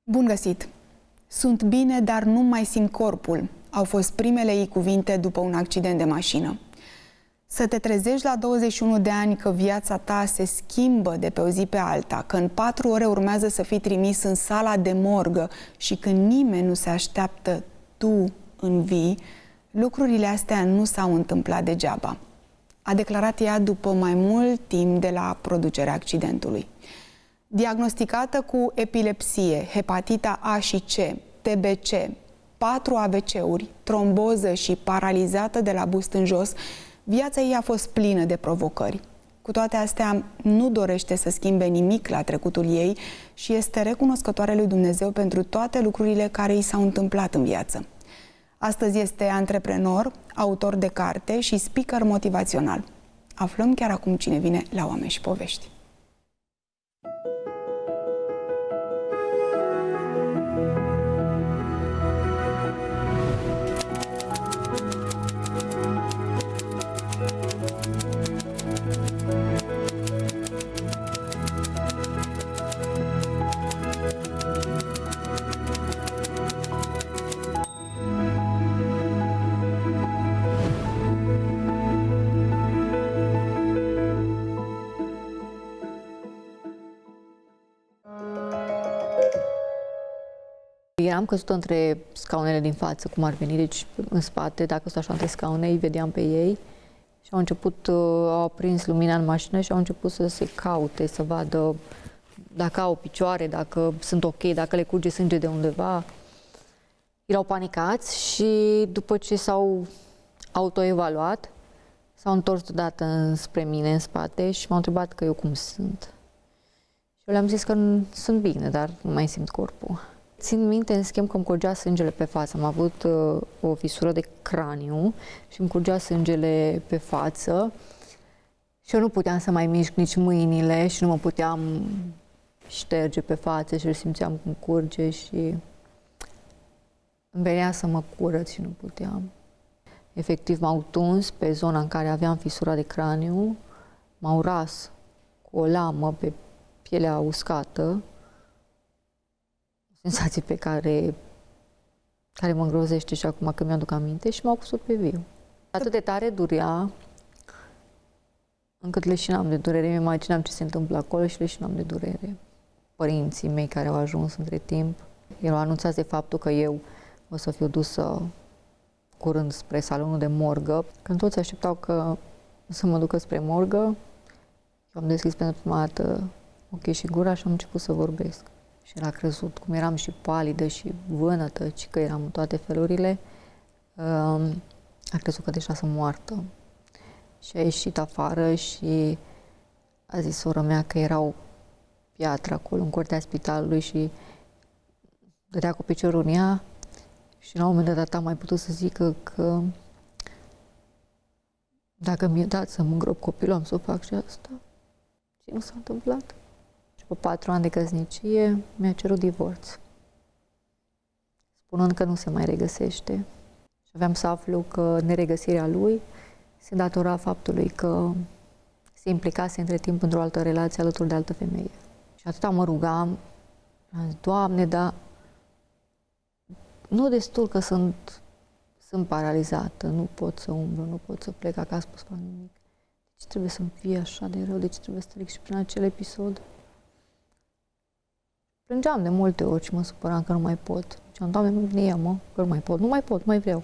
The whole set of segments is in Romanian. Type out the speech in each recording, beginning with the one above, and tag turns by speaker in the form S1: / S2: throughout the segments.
S1: Bun găsit! Sunt bine, dar nu mai simt corpul. Au fost primele ei cuvinte după un accident de mașină. Să te trezești la 21 de ani că viața ta se schimbă de pe o zi pe alta, că în 4 ore urmează să fii trimis în sala de morgă și când nimeni nu se așteaptă, tu învii, lucrurile astea nu s-au întâmplat degeaba. A declarat ea după mai mult timp de la producerea accidentului. Diagnosticată cu epilepsie, hepatita A și C, TBC, 4 AVC-uri, tromboză și paralizată de la bust în jos, viața ei a fost plină de provocări. Cu toate astea, nu dorește să schimbe nimic la trecutul ei și este recunoscătoare lui Dumnezeu pentru toate lucrurile care i s-au întâmplat în viață. Astăzi este antreprenor, autor de carte și speaker motivațional. Aflăm chiar acum cine vine la Oameni și Povești.
S2: Eram căzută între scaunele din față, cum ar veni, deci în spate, dacă stau așa între scaune, îi vedeam pe ei și au început, au aprins lumina în mașină și au început să se caute, să vadă dacă au picioare, dacă sunt ok, dacă le curge sânge de undeva. Erau panicați și după ce s-au autoevaluat, s-au întors deodată spre mine, în spate și m-au întrebat că eu cum sunt. Și eu le-am zis că sunt bine, dar nu mai simt corpul. Țin minte, în schimb, că îmi curgea sângele pe față. Am avut o fisură de craniu și îmi curgea sângele pe față și eu nu puteam să mai mișc nici mâinile și nu mă puteam șterge pe față și îl simțeam cum curge și îmi venea să mă curăț și nu puteam. Efectiv, m-au tuns pe zona în care aveam fisura de craniu, m-au ras cu o lamă pe pielea uscată, senzație pe care mă îngrozește și acum când mi-aduc aminte, și m-au pus pe viu. Atât de tare durea, încât leșinam de durere. Îmi imaginam ce se întâmplă acolo și leșinam de durere. Părinții mei care au ajuns între timp, erau anunțați de faptul că eu o să fiu dusă curând spre salonul de morgă. Când toți așteptau că să mă ducă spre morgă, eu am deschis pentru prima dată ochii și gura și am început să vorbesc. Și el a crezut, cum eram și palidă și vânătă, ci că eram în toate felurile, a crezut că deja sunt moartă. Și a ieșit afară și a zis sora mea că era o piatră acolo în curtea spitalului și dădea cu piciorul în ea și la un moment dat am mai putut să zică că dacă mi-e dat să mă îngrop copilul, am să o fac și asta. Și nu s-a întâmplat. După 4 ani de căsnicie, mi-a cerut divorț, spunând că nu se mai regăsește. Și aveam să aflu că neregăsirea lui se datora faptului că se implicase între timp într-o altă relație alături de altă femeie. Și atâta mă rugam, am zis, Doamne, dar nu destul că sunt paralizată, nu pot să umblu, nu pot să plec acasă, nu pot să fac nimic. De ce trebuie să-mi fie așa de rău? De ce trebuie să trec și prin acel episod? Plângeam de multe ori și mă supăram că nu mai pot. Ziceam, Doamne, nu vine ea, mă, că nu mai pot, nu mai vreau.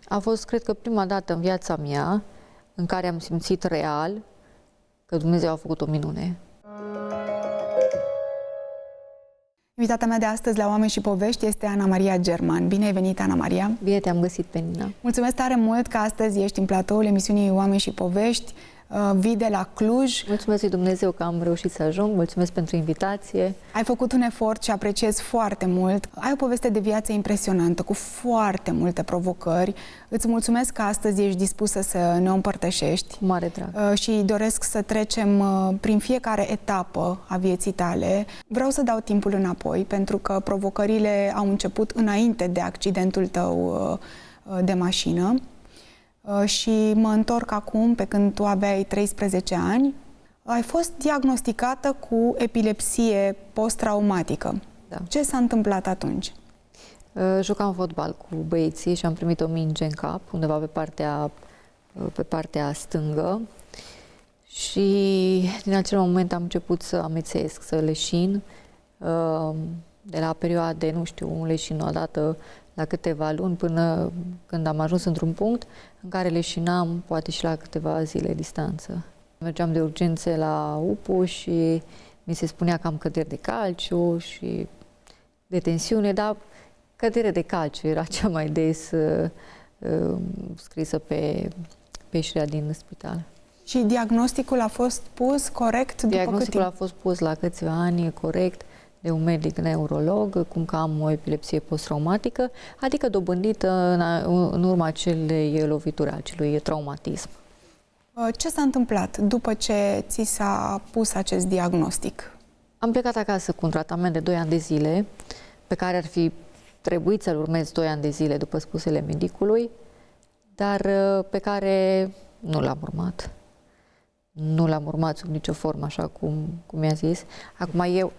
S2: A fost, cred că, prima dată în viața mea în care am simțit real că Dumnezeu a făcut o minune.
S1: Invitata mea de astăzi la Oameni și Povești este Ana Maria German. Bine ai venit, Ana Maria!
S2: Bine te-am găsit pe Nina!
S1: Mulțumesc tare mult că astăzi ești în platoul emisiunii Oameni și Povești. Vii de la Cluj.
S2: Mulțumesc lui Dumnezeu că am reușit să ajung, mulțumesc pentru invitație.
S1: Ai făcut un efort și apreciez foarte mult. Ai o poveste de viață impresionantă, cu foarte multe provocări. Îți mulțumesc că astăzi ești dispusă să ne o împărtășești.
S2: Cu mare drag.
S1: Și doresc să trecem prin fiecare etapă a vieții tale. Vreau să dau timpul înapoi, pentru că provocările au început înainte de accidentul tău de mașină. Și mă întorc acum, pe când tu aveai 13 ani. Ai fost diagnosticată cu epilepsie post-traumatică.
S2: Da.
S1: Ce s-a întâmplat atunci?
S2: Jucam fotbal cu băieții și am primit o minge în cap, undeva pe partea stângă. Și din acel moment am început să amețesc, să leșin. De la perioade, nu știu, un leșin o dată la câteva luni, până când am ajuns într-un punct în care leșinam poate și la câteva zile distanță. Mergeam de urgențe la UPU și mi se spunea că am căderi de calciu și de tensiune, dar cădere de calciu era cea mai des scrisă pe ieșirea din spital.
S1: Și diagnosticul a fost pus corect după cât
S2: Diagnosticul
S1: timp?
S2: a fost pus la câțiva ani corect de un medic neurolog, cum că am o epilepsie post-traumatică, adică dobândită în urma acelei lovituri, acelui traumatism.
S1: Ce s-a întâmplat după ce ți s-a pus acest diagnostic?
S2: Am plecat acasă cu un tratament de 2 ani de zile, pe care ar fi trebuit să-l urmez 2 ani de zile după spusele medicului, dar pe care nu l-am urmat. Nu l-am urmat sub nicio formă, așa cum mi-a zis. Acum eu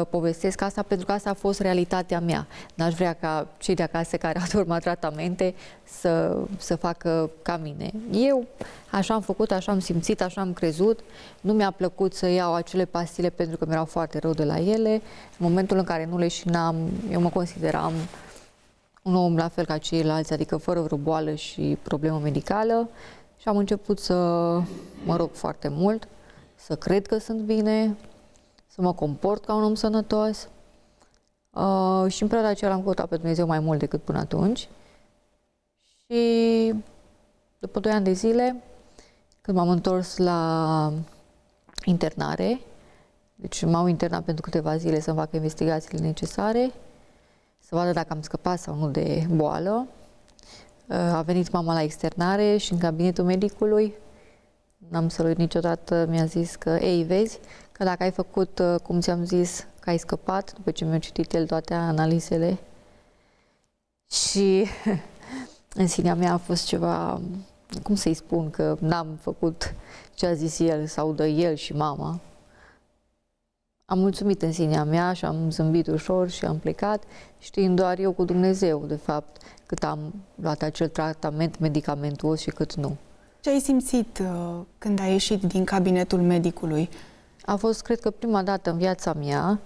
S2: povestesc asta pentru că asta a fost realitatea mea. N-aș vrea ca cei de acasă care au urmat tratamente să facă ca mine. Eu așa am făcut, așa am simțit, așa am crezut. Nu mi-a plăcut să iau acele pastile pentru că mi-erau foarte rău de la ele. În momentul în care nu leșinam, eu mă consideram un om la fel ca ceilalți, adică fără vreo boală și problemă medicală. Și am început să mă rog foarte mult, să cred că sunt bine, să mă comport ca un om sănătos. Și în perioada aceea l-am căutat pe Dumnezeu mai mult decât până atunci. Și după 2 ani de zile, când m-am întors la internare, deci m-au internat pentru câteva zile să-mi facă investigațiile necesare, să vadă dacă am scăpat sau nu de boală. A venit mama la externare și în cabinetul medicului, n-am să uit niciodată, mi-a zis că, ei, vezi, că dacă ai făcut, cum ți-am zis, că ai scăpat, după ce mi-a citit el toate analizele, și în sinea mea a fost ceva, cum să-i spun, că n-am făcut ce a zis el sau de el și mama. Am mulțumit în sinea mea și am zâmbit ușor și am plecat, știind doar eu cu Dumnezeu, de fapt, cât am luat acel tratament medicamentuos și cât nu.
S1: Ce ai simțit când ai ieșit din cabinetul medicului?
S2: A fost, cred că, prima dată în viața mea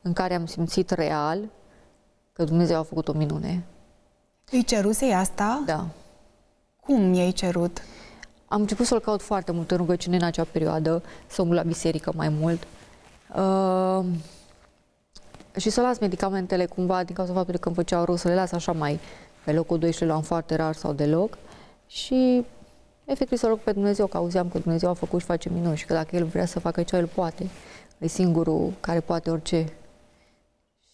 S2: în care am simțit real că Dumnezeu a făcut o minune.
S1: Îi cerusei asta?
S2: Da.
S1: Cum i-ai cerut?
S2: Am început să-L caut foarte mult în rugăciune în acea perioadă, să umblu la biserică mai mult. Și să las medicamentele cumva, din cauza faptului că îmi făceau rău, să le las așa mai pe locul 2 și le luam foarte rar sau deloc. Și efectiv să rog pe Dumnezeu, că auzeam că Dumnezeu a făcut și face minuni și că dacă El vrea să facă ceva, El poate. E singurul care poate orice.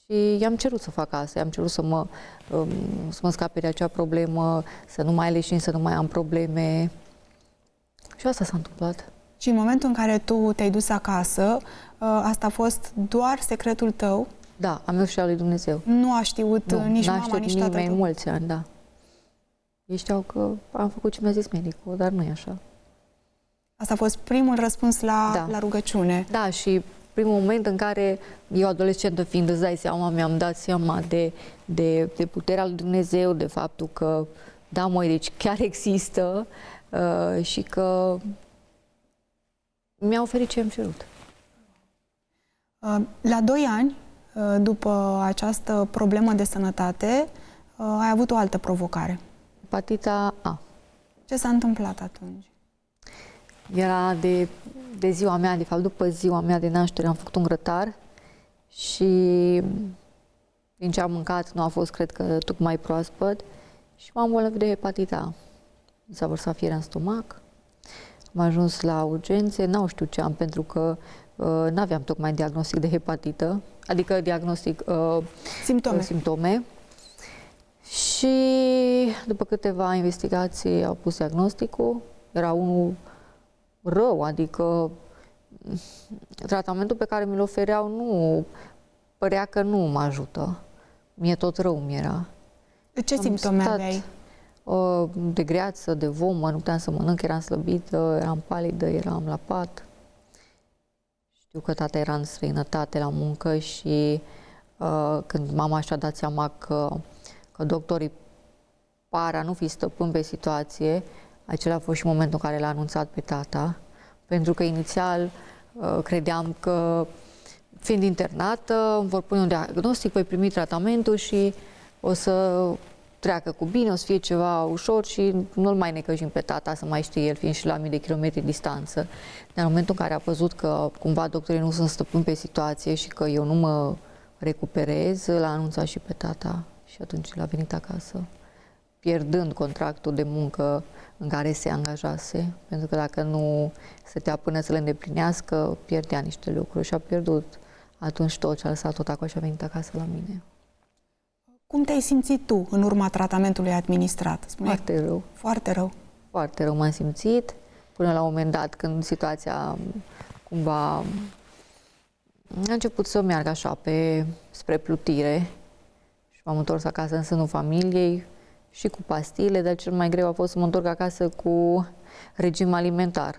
S2: Și i-am cerut să fac asta, i-am cerut să mă scape de acea problemă, să nu mai leșin, să nu mai am probleme. Și asta s-a întâmplat.
S1: Și în momentul în care tu te-ai dus acasă, asta a fost doar secretul tău?
S2: Da, a meu și al lui Dumnezeu.
S1: Nu a știut nici mama, nici tatăl
S2: nimeni
S1: tău?
S2: mulți ani, da. Ei știau că am făcut ce mi-a zis medicul, dar nu e așa. Asta
S1: a fost primul răspuns la rugăciune.
S2: Da, și primul moment în care eu, adolescentă fiind, îți dai seama, mi-am dat seama de puterea lui Dumnezeu, de faptul că, da, măi, deci chiar există și că mi-a oferit ce am cerut.
S1: La 2 ani, după această problemă de sănătate, ai avut o altă provocare.
S2: Hepatita A.
S1: Ce s-a întâmplat atunci?
S2: Era de ziua mea, de fapt, după ziua mea de naștere am făcut un grătar și din ce am mâncat nu a fost, cred că, tocmai proaspăt și m-am îmbolnăvit de hepatita A. Mi s-a vărsat fierea în stomac, am ajuns la urgențe, n-au știut ce am, pentru că n-aveam tocmai diagnostic de hepatită, adică diagnostic simptome. Și după câteva investigații au pus diagnosticul, era unul rău, adică tratamentul pe care mi-l ofereau nu părea că nu mă ajută. Mie tot rău mi-era.
S1: Ce simptome aveai?
S2: De greață, de vomă, nu puteam să mănânc, eram slăbită, eram palidă, eram la pat. Știu că tata era în străinătate la muncă și când mama și-a dat seama că doctorii par a nu fi stăpâni pe situație, acela a fost și momentul în care l-a anunțat pe tata, pentru că inițial credeam că, fiind internată, îmi vor pune un diagnostic, voi primi tratamentul și o să treacă cu bine, o să fie ceva ușor și nu-l mai necăjim pe tata, să mai știe el, fiind și la mii de kilometri distanță. Dar în momentul în care a văzut că cumva doctorii nu sunt stăpâni pe situație și că eu nu mă recuperez, l-a anunțat și pe tata și atunci l-a venit acasă, pierdând contractul de muncă în care se angajase, pentru că dacă nu stătea până să le îndeplinească, pierdea niște lucruri și a pierdut atunci tot și a lăsat tot acolo și a venit acasă la mine.
S1: Cum te-ai simțit tu în urma tratamentului administrat? Spune-i.
S2: Foarte rău.
S1: Foarte rău.
S2: Foarte rău m-am simțit, până la un moment dat, când situația cumva a început să meargă așa spre plutire și m-am întors acasă în sânul familiei și cu pastile, dar cel mai greu a fost să mă întorc acasă cu regim alimentar.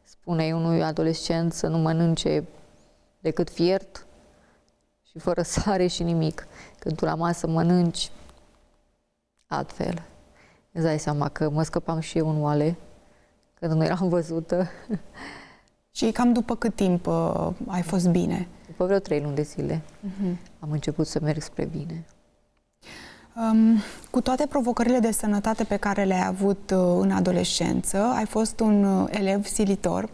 S2: Spune unui adolescent să nu mănânce decât fiert și fără sare și nimic. Când tu la masă mănânci altfel. Îți dai seama că mă scăpam și eu în oale când nu eram văzută.
S1: Și cam după cât timp ai fost bine?
S2: După vreo 3 luni de zile am început să merg spre bine.
S1: Cu toate provocările de sănătate pe care le-ai avut în adolescență, ai fost un elev silitor.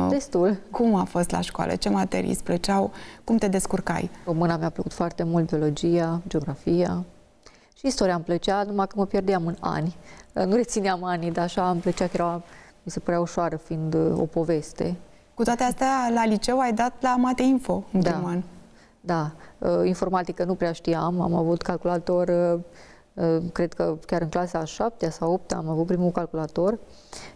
S2: Destul.
S1: Cum a fost la școală? Ce materii îți plăceau? Cum te descurcai?
S2: Româna mi-a plăcut foarte mult, biologia, geografia și istoria îmi plăcea, numai că mă pierdeam în ani. Nu rețineam anii, dar așa îmi plăcea, că mi se părea ușoară fiind o poveste.
S1: Cu toate astea, la liceu ai dat la Mate Info în primul an.
S2: Da, informatică nu prea știam, am avut calculator, cred că chiar în clasa a 7-a sau 8-a am avut primul calculator,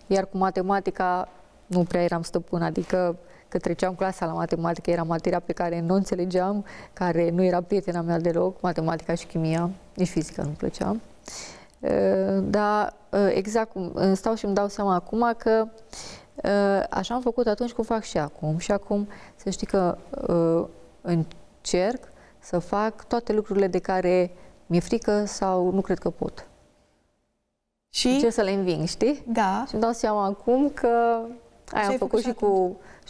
S2: iar cu matematica nu prea eram stăpân, adică că treceam clasa la matematică, era materia pe care nu înțelegeam, care nu era prietena mea deloc, matematica și chimia, nici fizica nu-mi plăcea. Dar exact cum stau și îmi dau seama acum că așa am făcut atunci cum fac și acum. Și acum să știi că încerc să fac toate lucrurile de care mi-e frică sau nu cred că pot.
S1: Și?
S2: Încerc să le înving, știi?
S1: Da.
S2: Și îmi dau seama acum că aia am făcut și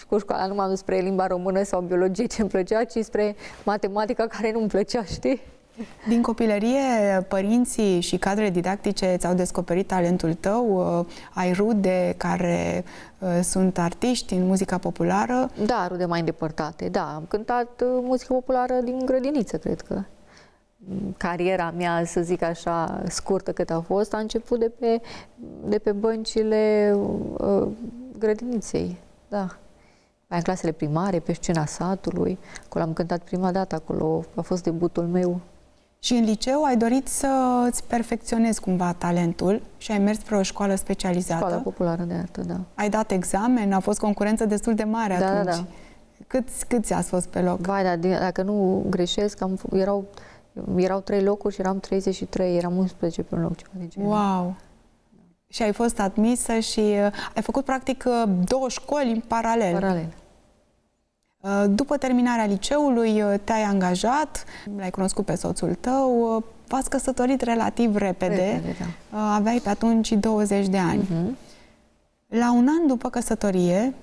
S2: cu școala. Nu m-am dus spre limba română sau biologie ce îmi plăcea, ci spre matematica care nu-mi plăcea, știi?
S1: Din copilărie, părinții și cadrele didactice ți-au descoperit talentul tău? Ai rude care sunt artiști în muzica populară?
S2: Da, rude mai îndepărtate. Da, am cântat muzică populară din grădiniță, cred că. Cariera mea, să zic așa, scurtă cât a fost, a început de pe băncile grădiniței. Da. În clasele primare, pe scena satului, acolo am cântat prima dată, acolo a fost debutul meu.
S1: Și în liceu ai dorit să îți perfecționezi cumva talentul și ai mers spre o școală specializată.
S2: Școala populară de artă, da.
S1: Ai dat examen, a fost concurență destul de mare atunci.
S2: Da.
S1: Câți ați fost pe loc?
S2: Vai, dar dacă nu greșesc, erau 3 locuri și eram 33, eram 11 pe un loc. Ceva de genul.
S1: Wow! Și ai fost admisă și ai făcut practic 2 școli în paralel.
S2: Paralel.
S1: După terminarea liceului te-ai angajat, l-ai cunoscut pe soțul tău, v-ați căsătorit relativ repede, da. Aveai pe atunci 20 de ani. La un an după căsătorie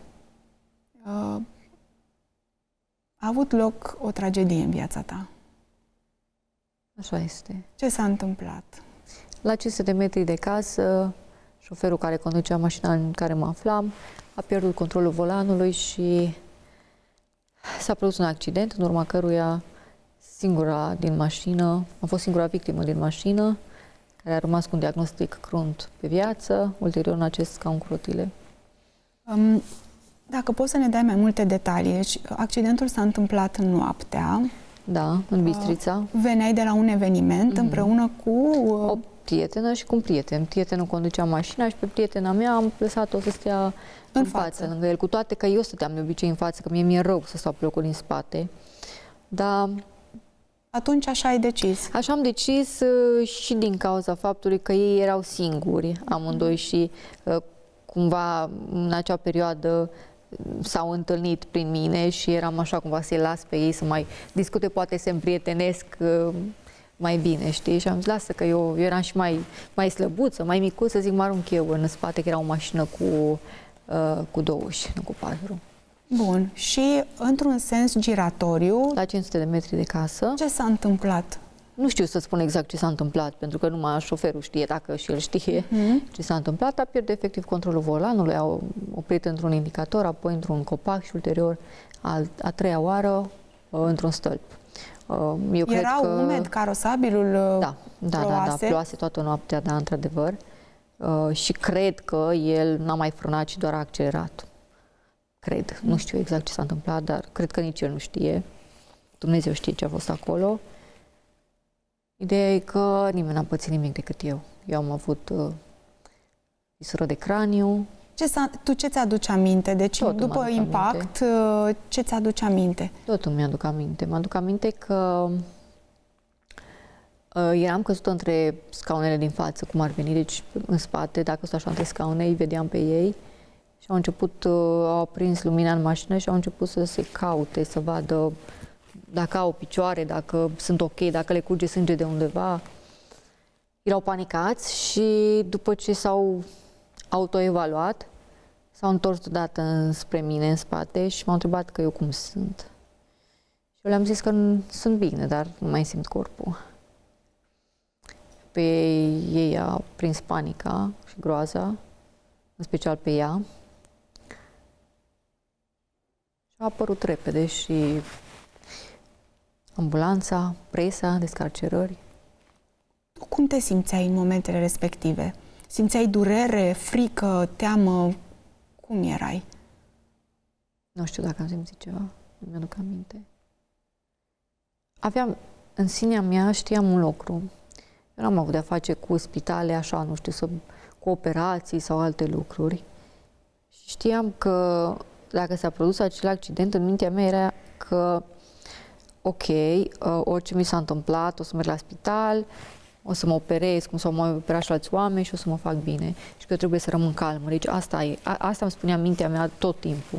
S1: a avut loc o tragedie în viața ta.
S2: Așa este.
S1: Ce s-a întâmplat?
S2: La 500 de metri de casă, șoferul care conducea mașina în care mă aflam a pierdut controlul volanului și s-a produs un accident, în urma căruia am fost singura victimă din mașină, care a rămas cu un diagnostic crunt pe viață, ulterior în acest scaun cu rotile.
S1: Dacă poți să ne dai mai multe detalii, deci accidentul s-a întâmplat noaptea.
S2: Da, în Bistrița.
S1: Veneai de la un eveniment împreună cu
S2: o prietenă și cu un prieten. Prietenul conducea mașina și pe prietena mea am lăsat-o să stea în față lângă el, cu toate că eu stăteam de obicei în față, că mi-e rău să stau pe locul din spate. Dar
S1: atunci așa ai decis?
S2: Așa am decis și din cauza faptului că ei erau singuri, amândoi, și cumva în acea perioadă s-au întâlnit prin mine și eram așa cumva să-i las pe ei să mai discute, poate se împrietenesc mai bine, știi? Și am zis, lasă că eu eram și mai slăbuță, mai micuță, zic, mă arunc eu în spate, că era o mașină cu 2 uși, nu cu 4.
S1: Bun. Și într-un sens giratoriu,
S2: La 500 de metri de casă.
S1: ce s-a întâmplat?
S2: Nu știu să spun exact ce s-a întâmplat, pentru că numai șoferul știe, dacă și el știe ce s-a întâmplat. A pierdut efectiv controlul volanului, a oprit într-un indicator, apoi într-un copac și ulterior, a 3-a oară, într-un stâlp.
S1: Era umed carosabilul?
S2: Da, ploase toată noaptea, da, într-adevăr. Și cred că el n-a mai frânat, ci doar a accelerat. Cred. Nu știu exact ce s-a întâmplat, dar cred că nici el nu știe. Dumnezeu știe ce a fost acolo. Ideea e că nimeni n-a pățit nimic decât eu. Eu am avut fisură de craniu.
S1: Tu ce ți-aduce aminte? Deci,
S2: Totul
S1: după impact, ce ți-aduce aminte?
S2: Totul mi-aduc aminte. Mă-aduc aminte că eram căzută între scaunele din față, cum ar veni, deci în spate, dacă stau așa între scaune, îi vedeam pe ei și au aprins lumina în mașină și au început să se caute, să vadă dacă au picioare, dacă sunt ok, dacă le curge sânge de undeva. Erau panicați și după ce s-au autoevaluat, s-au întors deodată spre mine în spate și m-au întrebat că eu cum sunt. Și eu le-am zis că sunt bine, dar nu mai simt corpul. Pe ei a prins panica și groaza, în special pe ea. Și a apărut repede și ambulanța, presa, descarcerări.
S1: Tu cum te simțeai în momentele respective? Simțeai durere, frică, teamă? Cum erai?
S2: Nu știu dacă am simțit ceva, nu mi-aduc aminte. Aveam, în sinea mea, știam un lucru. Eu n-am avut de-a face cu spitale, așa, nu știu, cu operații sau alte lucruri. Și știam că dacă s-a produs acel accident, în mintea mea era că ok, orice mi s-a întâmplat, o să merg la spital, o să mă operez, cum s-au mai operat și alți oameni și o să mă fac bine. Și că eu trebuie să rămân calmă. Deci asta îmi spunea mintea mea tot timpul,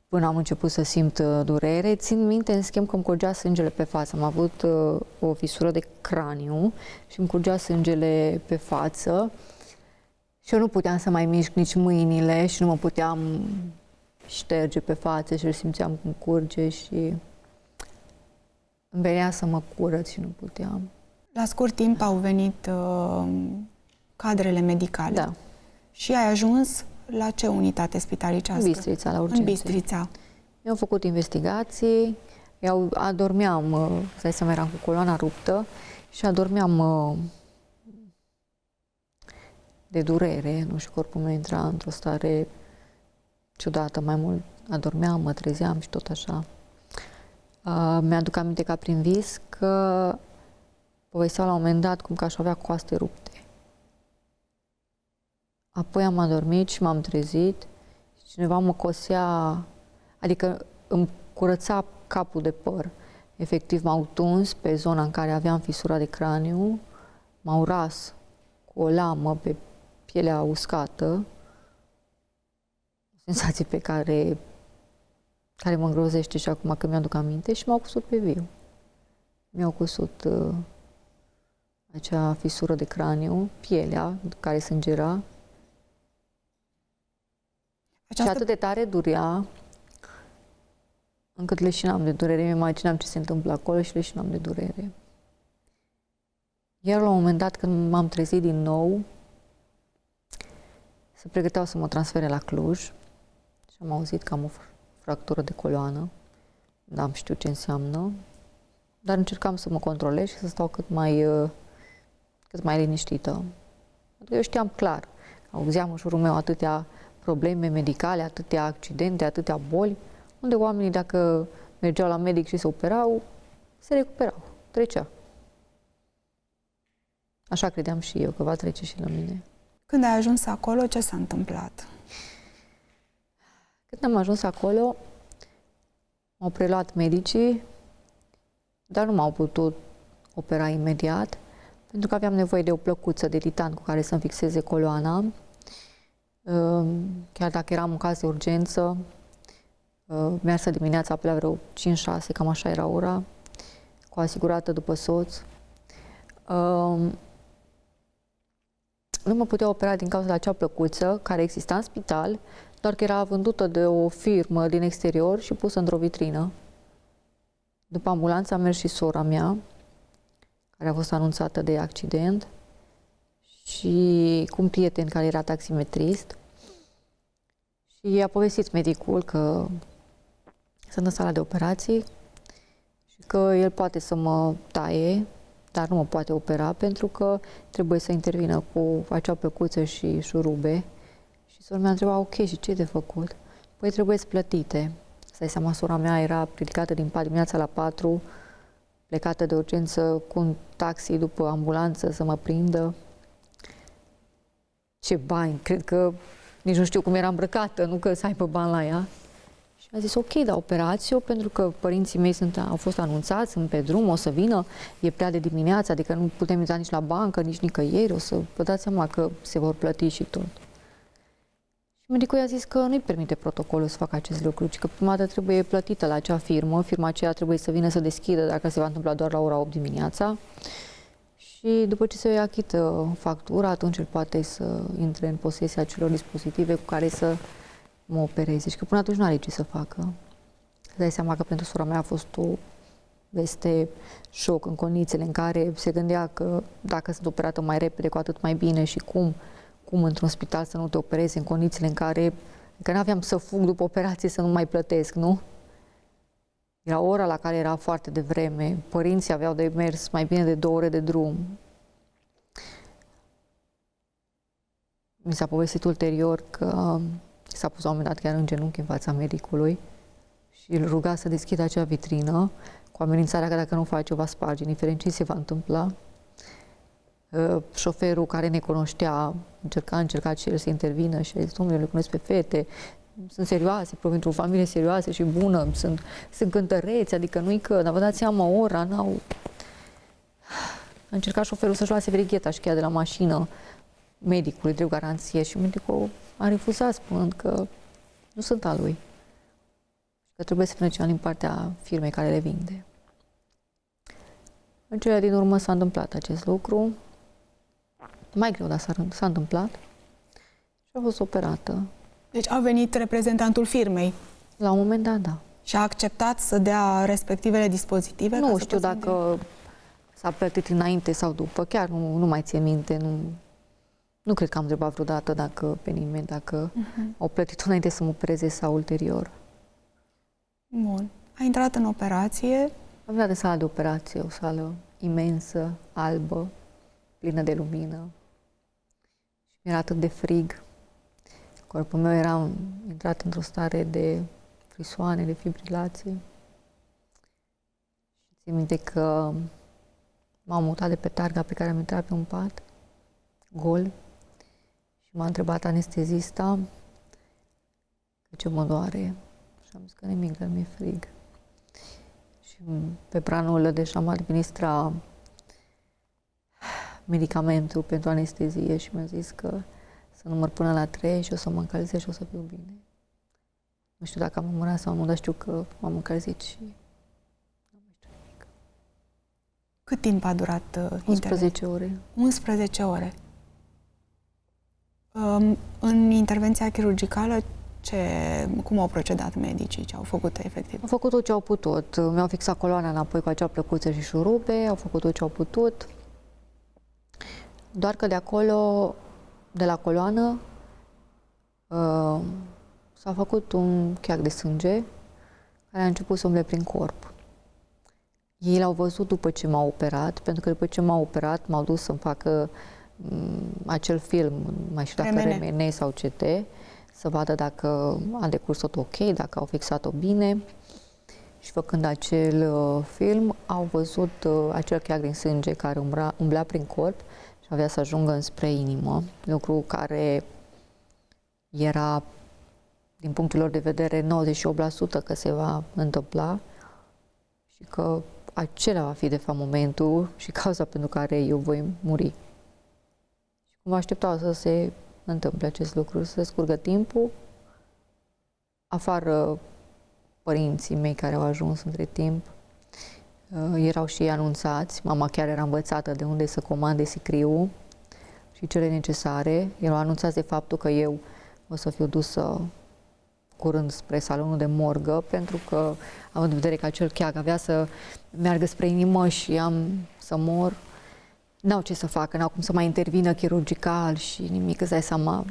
S2: până am început să simt durere. Țin minte, în schimb, că îmi curgea sângele pe față. Am avut o fisură de craniu și îmi curgea sângele pe față și eu nu puteam să mai mișc nici mâinile și nu mă puteam șterge pe față și îl simțeam cum curge și îmi venea să mă curăț și nu puteam.
S1: La scurt timp au venit cadrele medicale.
S2: Da.
S1: Și ai ajuns la ce unitate spitalicească?
S2: În Bistrița, la urgențe.
S1: În Bistrița.
S2: Eu am făcut investigații, adormeam, să dai seama, eram cu coloana ruptă și adormeam de durere, nu știu, corpul meu intra într-o stare ciudată, mai mult adormeam, mă trezeam și tot așa. Mi-aduc aminte ca prin vis că povesteau la un moment dat cum că aș avea coaste rupte. Apoi am adormit și m-am trezit și cineva mă cosea, adică îmi curăța capul de păr. Efectiv m-au tuns pe zona în care aveam fisura de craniu, m-au ras cu o lamă pe pielea uscată, senzație pe care mă îngrozește și acum că mi-aduc aminte, și m-au cusut pe viu. Mi-au cusut acea fisură de craniu, pielea care sângera. Și atât de tare durea, încât leșinam de durere. Îmi imaginam ce se întâmplă acolo și leșinam de durere. Iar la un moment dat, când m-am trezit din nou, se pregăteau să mă transfere la Cluj și am auzit că am o fractură de coloană. N-am știut ce înseamnă, dar încercam să mă controlez și să stau cât mai liniștită. Pentru că eu știam clar, auzeam în jurul meu atâtea probleme medicale, atâtea accidente, atâtea boli, unde oamenii, dacă mergeau la medic și se operau, se recuperau, trecea. Așa credeam și eu, că va trece și la mine.
S1: Când ai ajuns acolo, ce s-a întâmplat?
S2: Când am ajuns acolo, m-au preluat medicii, dar nu m-au putut opera imediat, pentru că aveam nevoie de o plăcuță de titan cu care să-mi fixeze coloana. Chiar dacă eram în caz de urgență, mersă dimineața pe la vreo 5-6, cam așa era ora, cu asigurată după soț. Nu mă putea opera din cauza de acea plăcuță care exista în spital, doar că era vândută de o firmă din exterior și pusă într-o vitrină. După ambulanță a mers și sora mea, care a fost anunțată de accident, și cu un prieten care era taximetrist. Și a povestit medicul că sunt în sala de operații și că el poate să mă taie, dar nu mă poate opera pentru că trebuie să intervină cu acea plăcuță și șurube. Și sora mea întreba, ok, și ce de făcut? Păi trebuie să plătite. Să-i seama, sora mea era ridicată din pat dimineața la 4, plecată de urgență cu un taxi după ambulanță să mă prindă. Ce bani, cred că nici nu știu cum era îmbrăcată, nu că să aibă bani la ea. Și a zis, ok, dar operați-o, pentru că părinții mei au fost anunțați, sunt pe drum, o să vină, e prea de dimineață, adică nu putem intra nici la bancă, nici nicăieri, o să vă dați seama că se vor plăti și tot. Și medicul i-a zis că nu-i permite protocolul să facă acest lucru, ci că prima dată trebuie plătită la acea firmă, firma aceea trebuie să vină să deschidă dacă se va întâmpla doar la ora 8 dimineața. Și după ce se achită factura, atunci el poate să intre în posesia acelor dispozitive cu care să mă opereze. Și că până atunci nu are ce să facă. Îți dai seama că pentru sora mea a fost o veste șoc în condițiile în care se gândea că dacă sunt operată mai repede, cu atât mai bine și cum într-un spital să nu te operezi în condițiile în care că n-aveam să fug după operație să nu mai plătesc, nu? Era ora la care era foarte devreme, părinții aveau de mers mai bine de 2 ore de drum. Mi s-a povestit ulterior că s-a pus la un moment dat chiar în genunchi în fața medicului și îl ruga să deschidă acea vitrină cu amenințarea că dacă nu face, o va sparge, indiferent ce se va întâmpla. Șoferul care ne cunoștea încerca și el să intervină și a zis, domnule, le cunosc pe fete, sunt serioase, provin într-o familie serioasă și bună, sunt cântăreți, adică nu-i că, dar vă dați seama, ora, n-au... A încercat șoferul să-și lase verigheta și cheia de la mașină medicului, drept garanție, și medicul a refuzat, spunând că nu sunt a lui, că trebuie să vină ceva din partea firmei care le vinde. În cele din urmă s-a întâmplat acest lucru, mai greu, dar s-a întâmplat și a fost operată.
S1: Deci a venit reprezentantul firmei.
S2: La un moment dat, da.
S1: Și a acceptat să dea respectivele dispozitive?
S2: Nu știu dacă s-a plătit înainte sau după, chiar nu mai țin minte, nu cred că am întrebat vreodată dacă pe nimeni, dacă au plătit înainte să mă opereze sau ulterior.
S1: Bun. A intrat în operație.
S2: Am intrat în sala de operație, o sală imensă, albă, plină de lumină. Și mi-era atât de frig. Corpul meu era intrat într-o stare de frisoane, de fibrilație. Și țin minte că m-am mutat de pe targa pe care am intrat pe un pat, gol, și m-a întrebat anestezista că ce mă doare. Și am zis că nimic, dar mi-e frig. Și pe planul deja mă administra medicamentul pentru anestezie și mi-a zis că să număr până la 3 și o să mă încălzesc și o să fiu bine. Nu știu dacă am numărat sau nu, dar știu că m-am încălzit și nu mai știu nimic.
S1: Cât timp a durat
S2: 11 ore.
S1: 11 ore. În intervenția chirurgicală, cum au procedat medicii? Ce au făcut efectiv?
S2: Au făcut tot ce au putut. Mi-au fixat coloana înapoi cu acea plăcuță și șurube, au făcut tot ce au putut. Doar că de acolo, de la coloană, s-a făcut un cheac de sânge care a început să umble prin corp. Ei l-au văzut după ce m-au operat, pentru că după ce m-au operat m-au dus să-mi facă acel film, mai știu dacă RMN sau CT, să vadă dacă a decurs tot ok, dacă au fixat-o bine. Și făcând acel film, au văzut acel cheac din sânge care umblea prin corp și avea să ajungă înspre inimă, lucru care era, din punctul lor de vedere, 98% că se va întâmpla și că acela va fi, de fapt, momentul și cauza pentru care eu voi muri. Și cum așteptau să se întâmple acest lucru, să scurgă timpul, afară părinții mei care au ajuns între timp, erau și ei anunțați, mama chiar era învățată de unde să comande sicriu și cele necesare, erau anunțați de faptul că eu o să fiu dusă curând spre salonul de morgă, pentru că, având în vedere că acel cheag avea să meargă spre inimă și am să mor, n-au ce să facă, n-au cum să mai intervină chirurgical și nimic, îți dai seama,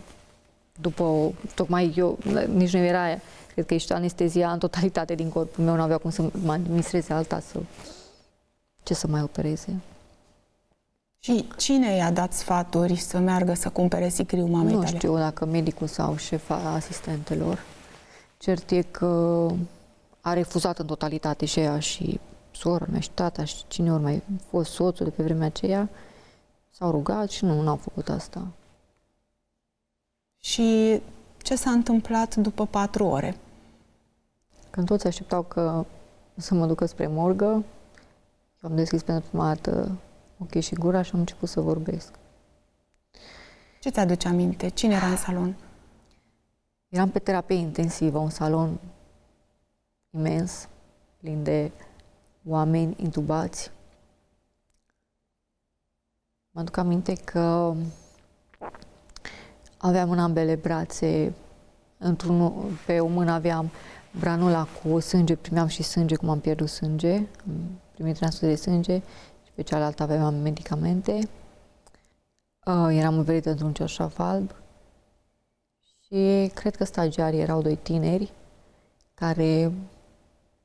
S2: tocmai eu, nici nu era aia, cred că ești anestezia în totalitate din corpul meu, n-avea cum să mă administreze alta, ce să mai opereze.
S1: Și cine i-a dat sfaturi să meargă să cumpere sicriul mamei tale?
S2: Nu știu dacă medicul sau șefa asistentelor. Cert e că a refuzat în totalitate și ea și sora mea și tata și cine ori mai fost soțul de pe vremea aceea, s-au rugat și n-au făcut asta.
S1: Și ce s-a întâmplat după 4 ore?
S2: Când toți așteptau că să mă ducă spre morgă, eu am deschis pentru prima dată ochii și gura și am început să vorbesc.
S1: Ce ți-aduce aminte? Cine era în salon?
S2: Eram pe terapie intensivă, un salon imens, plin de oameni intubați. Mă aduc aminte că aveam în ambele brațe, pe o mână aveam branula cu sânge, primeam și sânge, cum am pierdut sânge, am primit transfuzie de sânge, și pe cealaltă aveam medicamente. Eram învelită într-un cerșaf alb și cred că stagiarii erau 2 tineri care,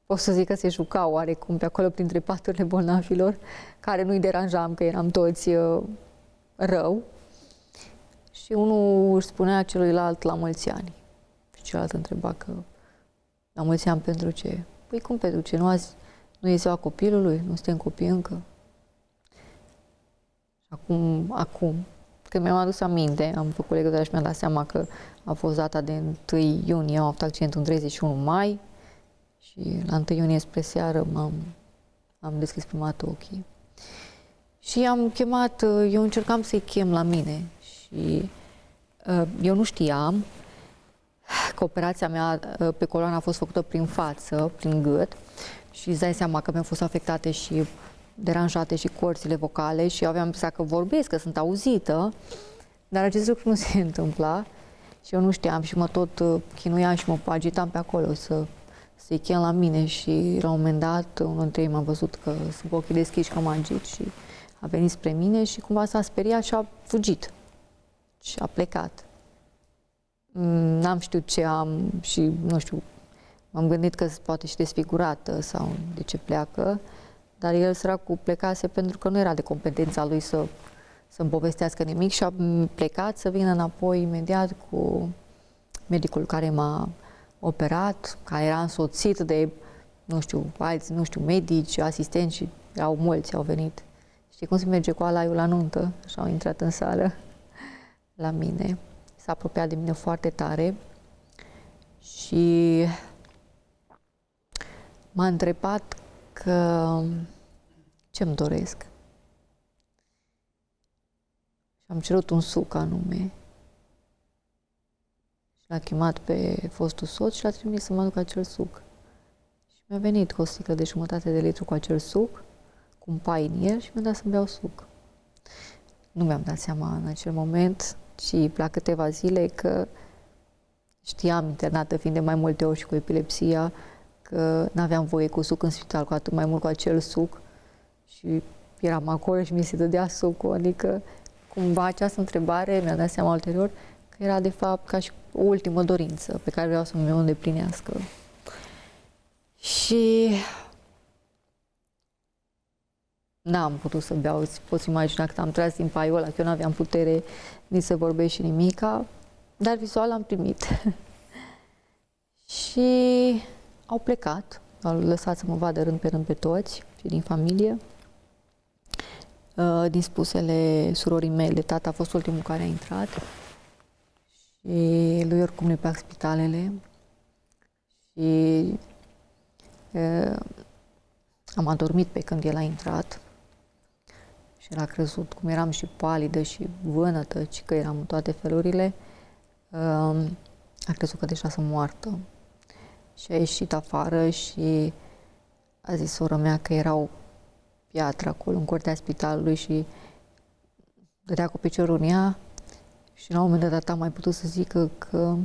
S2: pot să zic că se jucau oarecum pe acolo printre paturile bolnavilor, care nu-i deranjam că eram toți rău. Și unul își spunea celuilalt la mulți ani. Și celălalt întreba că la mulți ani pentru ce? Păi cum pentru ce? Nu e ziua copilului? Nu suntem copii încă? Acum, când mi-am adus aminte, am făcut legătura și mi-am dat seama că a fost data de 1 iunie, am avut accidentul în 31 mai și la 1 iunie spre seară am deschis prima dată ochii. Și am chemat, eu încercam să-i chem la mine și eu nu știam că operația mea pe coloană a fost făcută prin față, prin gât și îți dai seama că mi-au fost afectate și deranjate și corțile vocale și eu aveam impresia că vorbesc, că sunt auzită, dar acest lucru nu se întâmpla și eu nu știam și mă tot chinuiam și mă agitam pe acolo să-i chem la mine și la un moment dat unul dintre ei m-a văzut că sunt cu ochii deschiși, că mă agit și a venit spre mine și cumva s-a speriat și a fugit și a plecat. N-am știut ce am și nu știu, m-am gândit că poate și desfigurată sau de ce pleacă, dar el săracul plecase pentru că nu era de competența lui să-mi povestească nimic și a plecat să vină înapoi imediat cu medicul care m-a operat, care era însoțit de, alți, medici, asistenți și erau mulți, au venit. Știi cum se merge cu alaiul la nuntă? Așa au intrat în sală la mine. S-a apropiat de mine foarte tare și m-a întrebat că ce-mi doresc. Și am cerut un suc anume. Și l-a chemat pe fostul soț și l-a trimis să mă aduc acel suc. Și mi-a venit cu o sticlă de 1,5 de litru cu acel suc, cu un pai în el și mi-a dat să-mi beau suc. Nu mi-am dat seama în acel moment, ci la câteva zile, că știam, internată fiind de mai multe ori și cu epilepsia, că n-aveam voie cu suc în spital, cu atât mai mult cu acel suc și eram acolo și mi se dădea sucul, adică cumva această întrebare mi-a dat seama ulterior că era de fapt ca și o ultimă dorință pe care vreau să mi-o îndeplinească. Și n-am putut să beau, poți imagina că am tras din paiul ăla, că eu nu aveam putere nici să vorbesc și nimica, dar vizual am primit. Și au plecat, au lăsat să mă vadă rând pe rând pe toți și din familie. Din spusele surorii mele, tata a fost ultimul care a intrat și lui oricum nu-i plac spitalele și am adormit pe când el a intrat. Și și el a crezut, cum eram și palidă și vânătă, ci că eram în toate felurile, a crezut că deja sunt moartă. Și a ieșit afară și a zis sora mea că era o piatră acolo în curtea spitalului și dădea cu piciorul în ea și la un moment dat a mai putut să zică că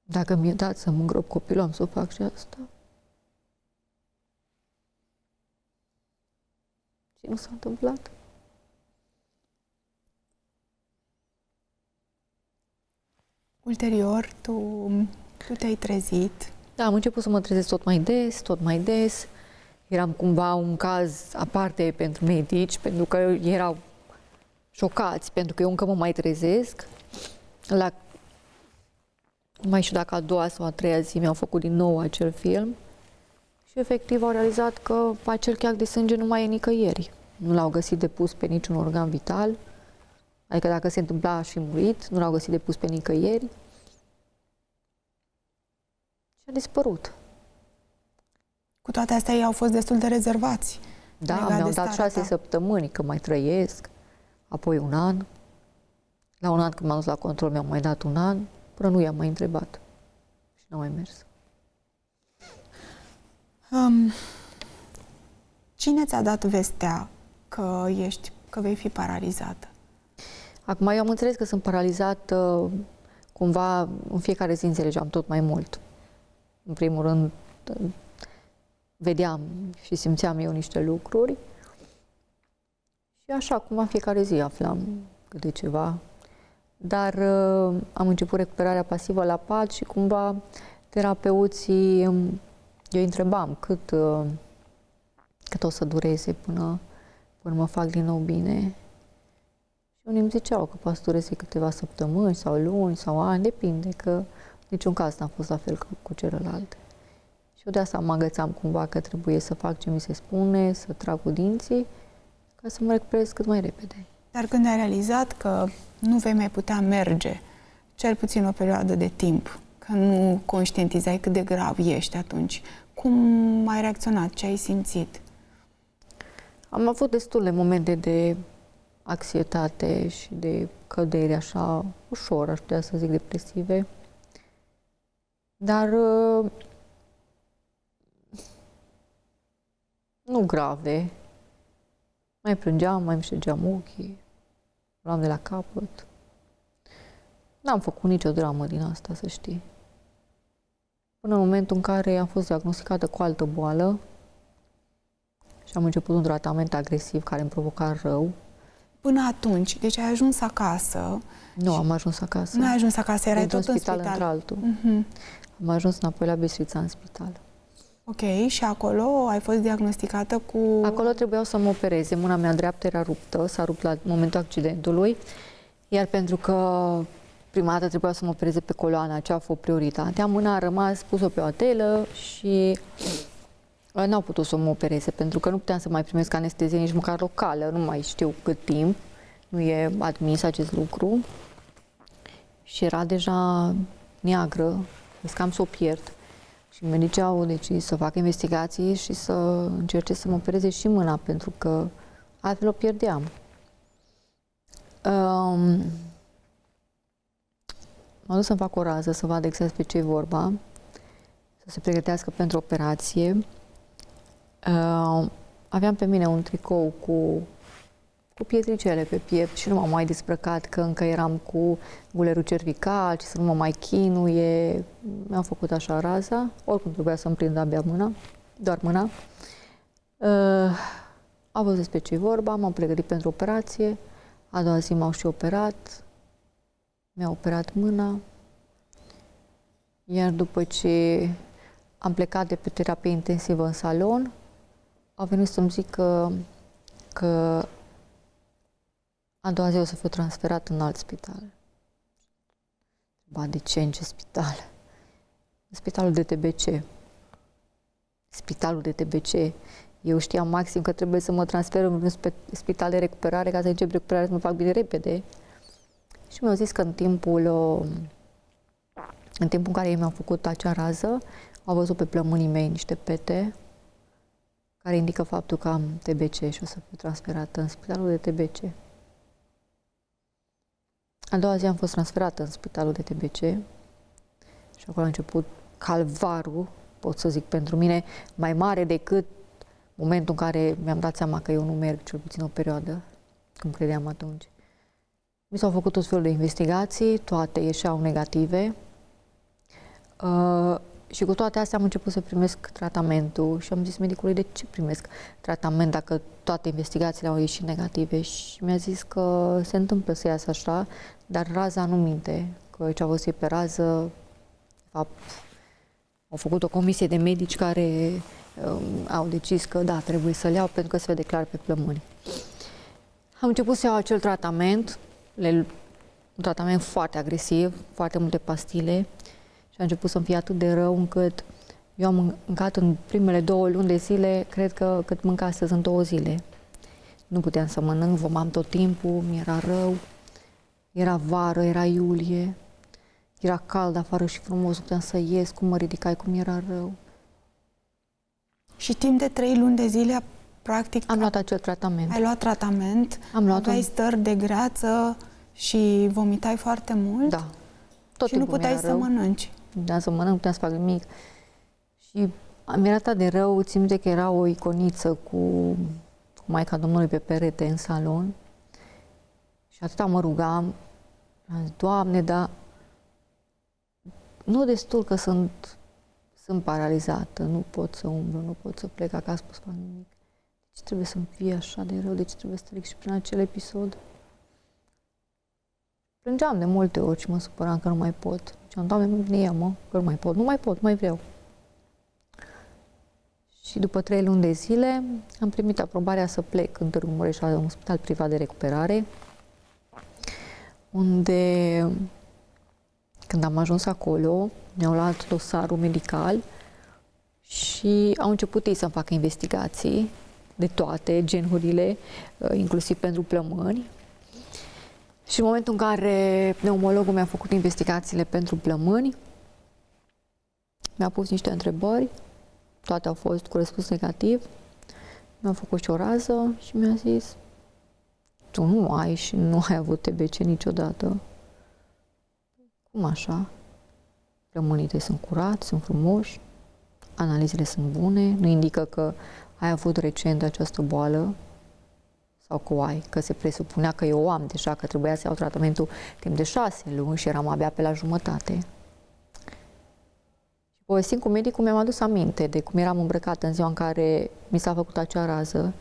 S2: dacă mi-e dat să mă îngrop copilul, am să o fac și asta. Și nu s-a întâmplat.
S1: Ulterior, tu te-ai trezit.
S2: Da, am început să mă trezesc tot mai des. Eram cumva un caz aparte pentru medici, pentru că erau șocați, pentru că eu încă mă mai trezesc. Nu mai știu dacă a doua sau a treia zi mi-au făcut din nou acel film și efectiv au realizat că acel cheac de sânge nu mai e nicăieri. Nu l-au găsit depus pe niciun organ vital, adică dacă se întâmpla aș fi murit, nu l-au găsit depus pe nicăieri și a dispărut.
S1: Cu toate astea, ei au fost destul de rezervați.
S2: Da, mi-au dat 6 săptămâni că mai trăiesc, apoi 1 an. La 1 an când m-am dus la control mi-au mai dat 1 an, până nu i-am mai întrebat și n-au mai mers.
S1: Cine ți-a dat vestea că vei fi paralizată?
S2: Acum eu am înțeles că sunt paralizată, cumva în fiecare zi înțelegeam tot mai mult. În primul rând, vedeam și simțeam eu niște lucruri și așa, cumva în fiecare zi aflam câte ceva. Dar am început recuperarea pasivă la pat și cumva terapeuții, eu îi întrebam cât o să dureze până mă fac din nou bine. Și unii îmi ziceau că poate să dureze câteva săptămâni sau luni sau ani, depinde, că niciun caz n-a fost la fel cu celălalt. Și eu de asta mă agățam cumva că trebuie să fac ce mi se spune, să trag cu dinții, ca să mă recuperez cât mai repede. Dar
S1: când ai realizat că nu vei mai putea merge, cel puțin o perioadă de timp, că nu conștientizai cât de grav ești atunci, cum ai reacționat? Ce ai simțit?
S2: Am avut destule momente de anxietate și de cădere așa ușor, aș putea să zic, depresive. Dar nu grave. Mai plângeam, mai îmi ștergeam ochii, luam de la capăt. N-am făcut nicio dramă din asta, să știi. Până în momentul în care am fost diagnosticată cu altă boală și am început un tratament agresiv care îmi provoca rău.
S1: Până atunci, deci ai ajuns acasă.
S2: Nu, am ajuns acasă.
S1: Nu ai ajuns acasă, erai tot în spital.
S2: Într-altul. Am ajuns înapoi la Bistrița, în spital.
S1: Ok, și acolo ai fost diagnosticată cu...
S2: Acolo trebuiau să mă opereze. Mâna mea dreaptă era ruptă, s-a rupt la momentul accidentului, iar pentru că prima dată trebuia să mă opereze pe coloana, aceea a fost prioritatea, mâna a rămas pusă pe o atelă și n-au putut să mă opereze, pentru că nu puteam să mai primesc anestezie nici măcar locală, nu mai știu cât timp, nu e admis acest lucru și era deja neagră, riscam să o pierd. Și medicii au decis să facă investigații și să încerce să mă opereze și mâna, pentru că altfel o pierdeam. M-am dus să-mi fac o rază, să vad exact pe ce e vorba, să se pregătească pentru operație. Aveam pe mine un tricou cu pietricele pe piept și nu m-am mai dezbrăcat, că încă eram cu gulerul cervical și să nu mă mai chinuie. Mi-am făcut așa raza, oricum trebuia să-mi prind abia mâna, doar mâna. Am văzut despre ce-i vorba, m-am pregătit pentru operație, a doua zi m-au și operat, mi-au operat mâna, iar după ce am plecat de pe terapie intensivă în salon, au venit să-mi zică că a doua zi o să fiu transferat în alt spital. Ba, de ce? În ce spital? În spitalul de TBC. Spitalul de TBC. Eu știam maxim că trebuie să mă transfer în un spital de recuperare ca să încep recuperarea, să mă fac bine repede. Și mi-au zis că în timpul în care ei mi-au făcut acea rază, au văzut pe plămânii mei niște pete care indică faptul că am TBC și o să fiu transferată în spitalul de TBC. A doua zi am fost transferată în spitalul de TBC și acolo a început calvarul, pot să zic, pentru mine, mai mare decât momentul în care mi-am dat seama că eu nu merg, cel puțin o perioadă, cum credeam atunci. Mi s-au făcut tot felul de investigații, toate ieșeau negative. Și cu toate astea am început să primesc tratamentul și am zis medicului, de ce primesc tratament dacă toate investigațiile au ieșit negative? Și mi-a zis că se întâmplă să iasă așa, dar raza nu minte, că ce a văzut pe rază, de fapt, au făcut o comisie de medici care au decis că da, trebuie să-l iau pentru că se vede clar pe plămâni. Am început să iau acel tratament, un tratament foarte agresiv, foarte multe pastile și a început să-mi fie atât de rău încât eu am mâncat în primele 2 luni de zile, cred că cât mânc astăzi în 2 zile. Nu puteam să mănânc, vomam tot timpul, mi-era rău, era vară, era iulie, era cald afară și frumos, nu puteam să ies, cum mă ridicai, cum era rău.
S1: Și timp de 3 luni de zile, practic...
S2: Am luat acel tratament.
S1: Ai luat tratament, aveai stări de greață și vomitai foarte mult?
S2: Da. Tot
S1: și nu puteai să mănânci.
S2: Nu puteam să mănânc, nu puteam să fac nimic. Și mi-era atât de rău, țin minte că era o iconiță cu Maica Domnului pe perete în salon și atâta mă rugam, am zis, Doamne, dar nu destul că sunt paralizată, nu pot să umblu, nu pot să plec acasă, pot să fac nimic. De ce trebuie să-mi fie așa de rău? De ce trebuie să trec și prin acel episod? Plângeam de multe ori și mă supăram că nu mai pot. Ziceam, Doamne, nu vine ea, mă, că nu mai pot, nu mai vreau. Și după 3 luni de zile am primit aprobarea să plec în Târgu Mureș la un spital privat de recuperare, unde când am ajuns acolo, mi-au luat dosarul medical și au început ei să-mi facă investigații de toate genurile, inclusiv pentru plămâni. Și în momentul în care pneumologul mi-a făcut investigațiile pentru plămâni, mi-a pus niște întrebări, toate au fost cu răspuns negativ, mi-a făcut și o rază și mi-a zis, tu nu ai și nu ai avut TBC niciodată. Cum așa? Plămânii tăi sunt curați, sunt frumoși, analizele sunt bune, nu indică că ai avut recent această boală sau că o ai, că se presupunea că eu o am deja, că trebuia să iau tratamentul timp de 6 luni și eram abia pe la jumătate. Și povestind cu medicul, mi-am adus aminte de cum eram îmbrăcată în ziua în care mi s-a făcut acea rază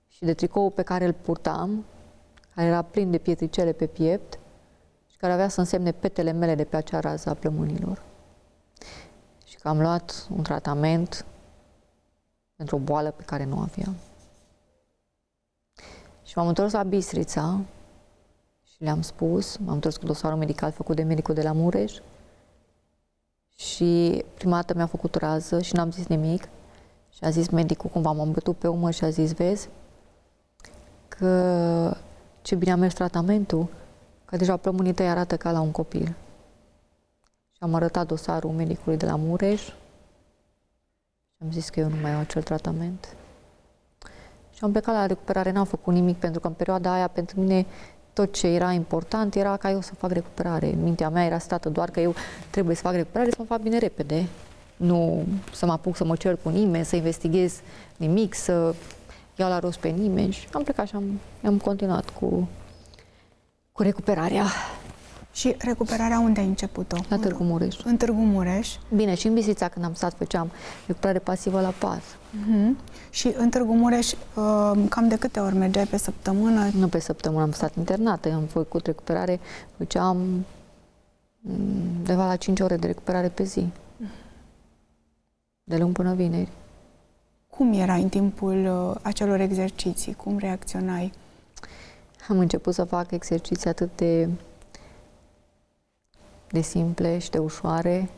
S2: și de tricoul pe care îl purtam, care era plin de pietricele pe piept, care avea să însemne petele mele de pe acea rază a plămânilor. Și că am luat un tratament pentru o boală pe care nu o aveam. Și m-am întors la Bistrița și le-am spus, m-am întors cu dosarul medical făcut de medicul de la Mureș și prima dată mi-a făcut rază și n-am zis nimic și a zis medicul, cumva m-am bătut pe umăr și a zis, vezi că ce bine a mers tratamentul, că deja plămânii tăi arată ca la un copil. Și am arătat dosarul medicului de la Mureș și am zis că eu nu mai iau acel tratament. Și am plecat la recuperare, n-am făcut nimic, pentru că în perioada aia, pentru mine, tot ce era important era ca eu să fac recuperare. Mintea mea era stată doar că eu trebuie să fac recuperare, să mă fac bine repede. Nu să mă apuc să mă cer cu nimeni, să investighez nimic, să iau la rost pe nimeni. Și am plecat și am continuat cu recuperarea.
S1: Și recuperarea unde ai început-o?
S2: La Târgu Mureș.
S1: În Târgu Mureș.
S2: Bine, și în Bistrița când am stat făceam recuperare pasivă la pat.
S1: Și în Târgu Mureș cam de câte ori mergeai pe săptămână?
S2: Nu pe săptămână, am stat internată, am făcut recuperare, făceam undeva la 5 ore de recuperare pe zi. De luni până vineri.
S1: Cum erai în timpul acelor exerciții? Cum reacționai?
S2: Am început să fac exerciții atât de simple și de ușoare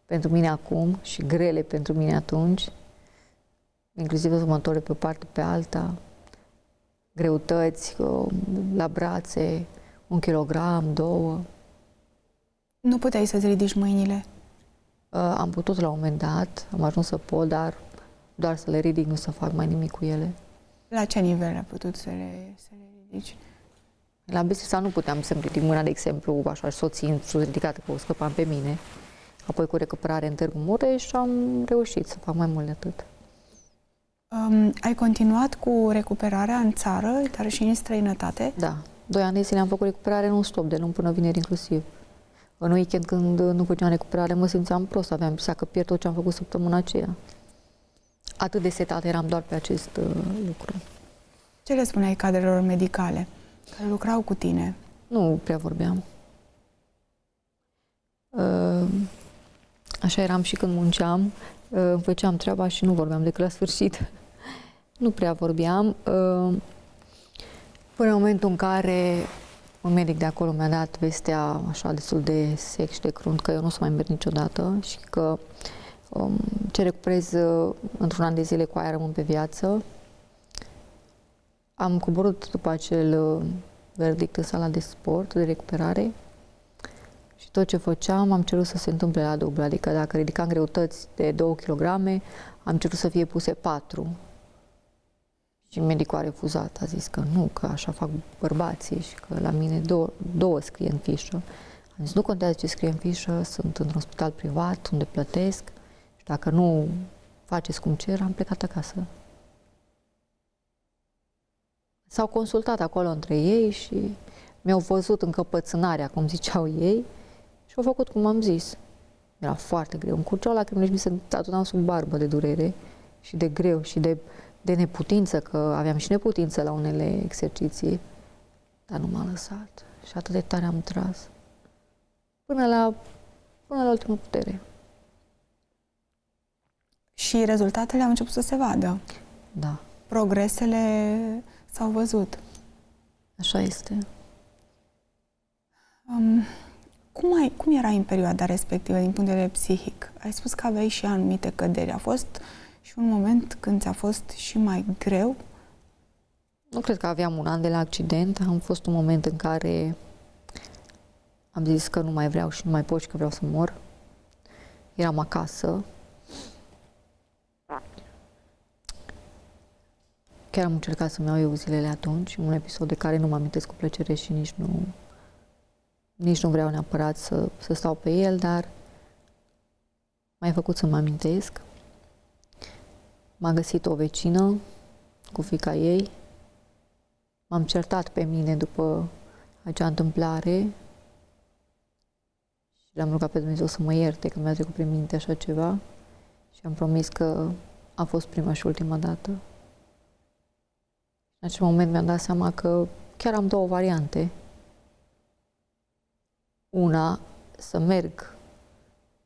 S2: pentru mine acum și grele pentru mine atunci, inclusiv să mă întorc pe o parte pe alta, greutăți la brațe, 1 kilogram, 2.
S1: Nu puteai să-ți ridici mâinile?
S2: Am putut la un moment dat, am ajuns să pot, dar doar să le ridic, nu să fac mai nimic cu ele.
S1: La ce nivel a putut să le ridici?
S2: La Bistrița nu puteam să-mi ridic mâna, de exemplu, așa, și soții sus ridicată, că o scăpam pe mine. Apoi cu recuperare în Târgu Mureș am reușit să fac mai mult de atât.
S1: Ai continuat cu recuperarea în țară, dar și în străinătate?
S2: Da. 2 ani de zile am făcut recuperare non-stop, de luni până vineri inclusiv. În weekend, când nu făceam recuperare, mă simțeam prost, aveam impresia că pierd tot ce am făcut săptămâna aceea. Atât de setată eram doar pe acest lucru.
S1: Ce le spuneai cadrelor medicale care lucrau cu tine?
S2: Nu prea vorbeam. Așa eram și când munceam, îmi făceam treaba și nu vorbeam decât la sfârșit. Nu prea vorbeam. Până în momentul în care un medic de acolo mi-a dat vestea așa destul de sec și de crunt că eu nu o să mai merg niciodată și că ce recuperez într-un an de zile cu aia rămân pe viață. Am coborât după acel verdict în sala de sport, de recuperare, și tot ce făceam am cerut să se întâmple la dublu, adică dacă ridicam greutăți de 2 kg, am cerut să fie puse 4. Și medicul a refuzat, a zis că nu, că așa fac bărbații și că la mine două scrie în fișă. Am zis, nu contează ce scrie în fișă, sunt într-un spital privat unde plătesc și dacă nu faceți cum cer, am plecat acasă. S-au consultat acolo între ei și mi-au văzut încăpățânarea, cum ziceau ei, și au făcut cum am zis. Era foarte greu. Îmi curgeau lacrimile și mi se adunau sub barbă de durere și de greu și de neputință, că aveam și neputință la unele exerciții, dar nu m-a lăsat și atât de tare am tras. Până la ultima putere.
S1: Și rezultatele au început să se vadă.
S2: Da.
S1: Progresele s-au văzut.
S2: Așa este.
S1: Cum erai în perioada respectivă din punct de vedere psihic? Ai spus că aveai și anumite căderi. A fost și un moment când ți-a fost și mai greu?
S2: Nu cred că aveam un an de la accident. Am fost un moment în care am zis că nu mai vreau și nu mai pot și că vreau să mor. Eram acasă. Chiar am încercat să-mi iau eu zilele atunci, un episod de care nu mă amintesc cu plăcere și nici nu vreau neapărat să stau pe el, dar m-ai făcut să mă amintesc. M-a găsit o vecină cu fiica ei. M-am certat pe mine după acea întâmplare și l-am rugat pe Dumnezeu să mă ierte că mi-a trecut prin minte așa ceva și am promis că a fost prima și ultima dată. În acel moment mi-am dat seama că chiar am 2 variante. Una, să merg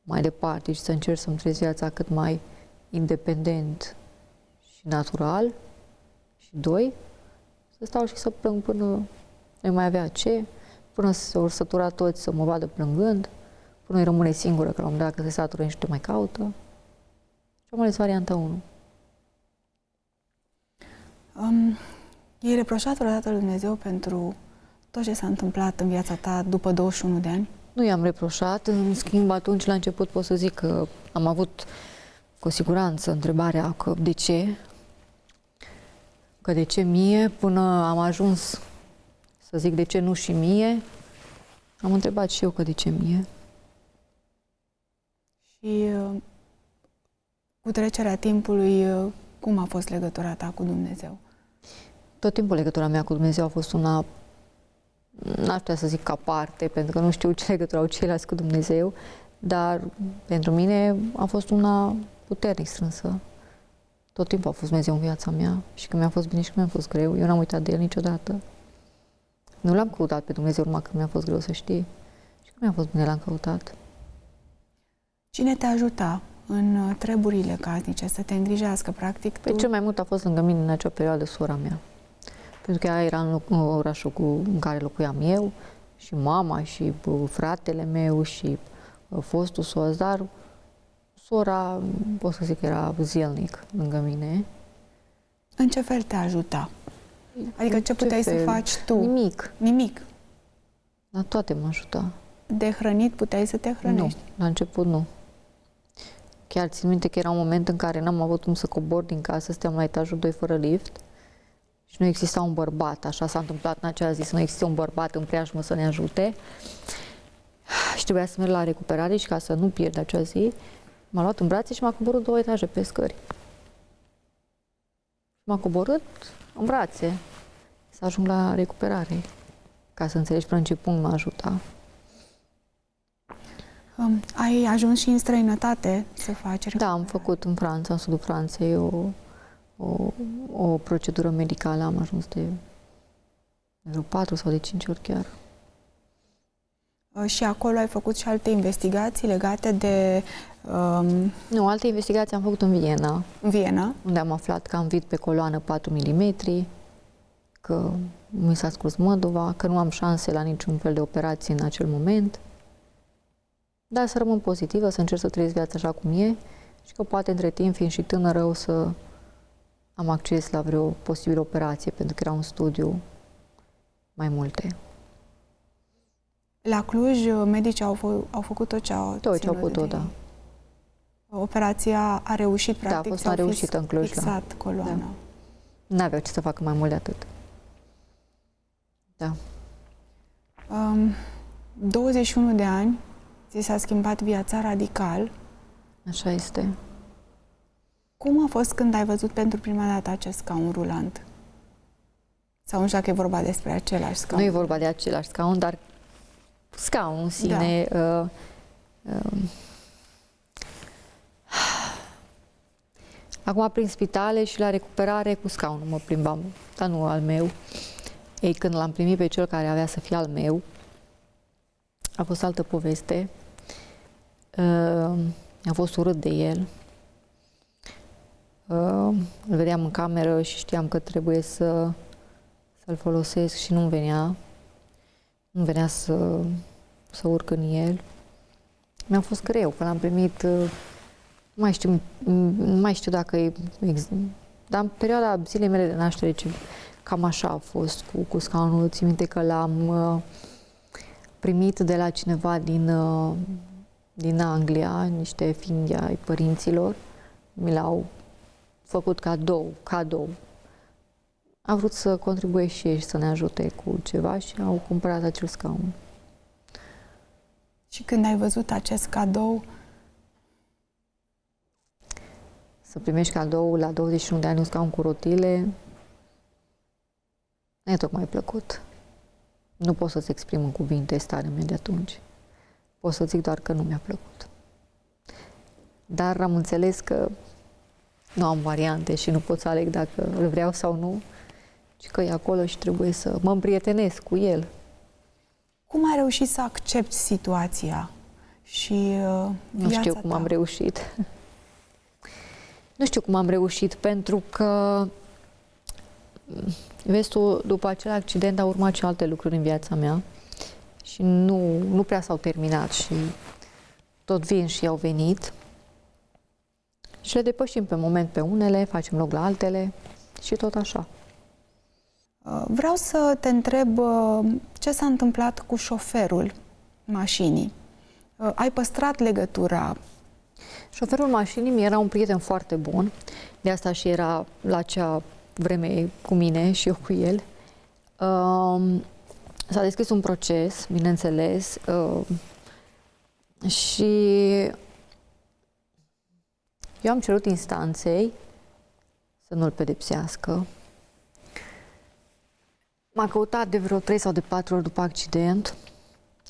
S2: mai departe și să încerc să-mi trăiesc viața cât mai independent și natural. Și 2, să stau și să plâng până nu mai avea ce, până se vor sătura toți să mă vadă plângând, până îi rămâne singură, că la un moment dat că se satură și te mai caută. Și am ales varianta 1.
S1: I-ai reproșat vreodată lui Dumnezeu pentru tot ce s-a întâmplat în viața ta după 21 de ani?
S2: Nu i-am reproșat, în schimb atunci la început pot să zic că am avut cu siguranță întrebarea că de ce? Că de ce mie? Până am ajuns să zic de ce nu și mie, am întrebat și eu că de ce mie.
S1: Și cu trecerea timpului, cum a fost legătura ta cu Dumnezeu?
S2: Tot timpul legătura mea cu Dumnezeu a fost una, n-aș putea să zic ca parte, pentru că nu știu ce legătură au ceilalți cu Dumnezeu, dar pentru mine a fost una puternic strânsă. Tot timpul a fost Dumnezeu în viața mea și când mi-a fost bine și când mi-a fost greu, eu n-am uitat de El niciodată. Nu l-am căutat pe Dumnezeu numai când mi-a fost greu, să știi. Și când mi-a fost bine, l-am căutat.
S1: Cine te ajuta în treburile casnice, să te îngrijească, practic?
S2: Păi cel mai mult a fost lângă mine în acea perioadă sora mea. Pentru că ea era în orașul în care locuiam eu, și mama, și fratele meu, și fostul soț, dar sora, pot să zic, era zilnic lângă mine.
S1: În ce fel te ajuta? Adică ce puteai să faci tu?
S2: Nimic.
S1: Nimic?
S2: La toate mă ajuta.
S1: De hrănit puteai să te hrănești?
S2: Nu, la început nu. Chiar țin minte că era un moment în care n-am avut cum să cobor din casă, stăteam la etajul 2 fără lift și nu exista un bărbat, așa s-a întâmplat în acea zi, să nu existe un bărbat în preajmă să ne ajute. Și trebuia să merg la recuperare și ca să nu pierd acea zi, m-a luat în brațe și m-a coborât 2 etaje pe scări. M-a coborât în brațe să ajung la recuperare. Ca să înțelegi până în ce punct m-a ajutat.
S1: Ai ajuns și în străinătate să faci recuperare?
S2: Da, am făcut în Franța, în sudul Franței, o procedură medicală. Am ajuns de vreo 4 sau de 5 ori chiar.
S1: Și acolo ai făcut și alte investigații legate de...
S2: Nu, alte investigații am făcut în Viena.
S1: În Viena?
S2: Unde am aflat că am vid pe coloană 4 mm, că mi s-a scurs măduva, că nu am șanse la niciun fel de operație în acel moment. Dar să rămân pozitivă, să încerc să trăiesc viața așa cum e și că poate între timp, fiind și tânără, o să am acces la vreo posibilă operație, pentru că era un studiu mai multe.
S1: La Cluj, medicii au făcut tot ce au
S2: Tot ce au putut, da.
S1: Operația a reușit, practic,
S2: da, a fost una reușită în Cluj,
S1: fixat coloana.
S2: Da. N-aveau ce să facă mai mult de atât. Da.
S1: 21 de ani, ți s-a schimbat viața radical.
S2: Așa este.
S1: Cum a fost când ai văzut pentru prima dată acest scaun rulant? Sau nu știu dacă e vorba despre același scaun.
S2: Nu e vorba de același scaun, dar scaunul în sine... Da. Acum, prin spitale și la recuperare cu scaunul mă plimbam, dar nu al meu. Ei, când l-am primit pe cel care avea să fie al meu, a fost altă poveste. A fost urât de el. Îl vedeam în cameră și știam că trebuie să-l folosesc și nu-mi venea. Nu venea să urc în el. Mi-a fost greu, că l-am primit, nu mai știu dacă e, dar în perioada zilei mele de naștere, cam așa a fost cu scaunul. Țin minte că l-am primit de la cineva din Anglia, niște findi ai părinților. Mi l-au făcut cadou. A vrut să contribuie și ei și să ne ajute cu ceva și au cumpărat acel scaun.
S1: Și când ai văzut acest cadou?
S2: Să primești cadou la 21 de ani un scaun cu rotile, nu e tocmai plăcut. Nu pot să-ți exprim în cuvinte starea mea de atunci. Pot să zic doar că nu mi-a plăcut. Dar am înțeles că nu am variante și nu pot să aleg dacă îl vreau sau nu, ci că e acolo și trebuie să mă împrietenesc cu el.
S1: Cum ai reușit să accepti situația și viața
S2: Nu știu cum am reușit. Nu știu cum am reușit, pentru că, vezi tu, după acel accident au urmat și alte lucruri în viața mea și nu prea s-au terminat și tot vin și au venit și le depășim pe moment pe unele, facem loc la altele și tot așa.
S1: Vreau să te întreb ce s-a întâmplat cu șoferul mașinii. Ai păstrat legătura?
S2: Șoferul mașinii mi era un prieten foarte bun, de asta și era la acea vreme cu mine și eu cu el. S-a deschis un proces, bineînțeles, și eu am cerut instanței să nu-l pedepsească. M-a căutat de vreo 3 sau de 4 ori după accident,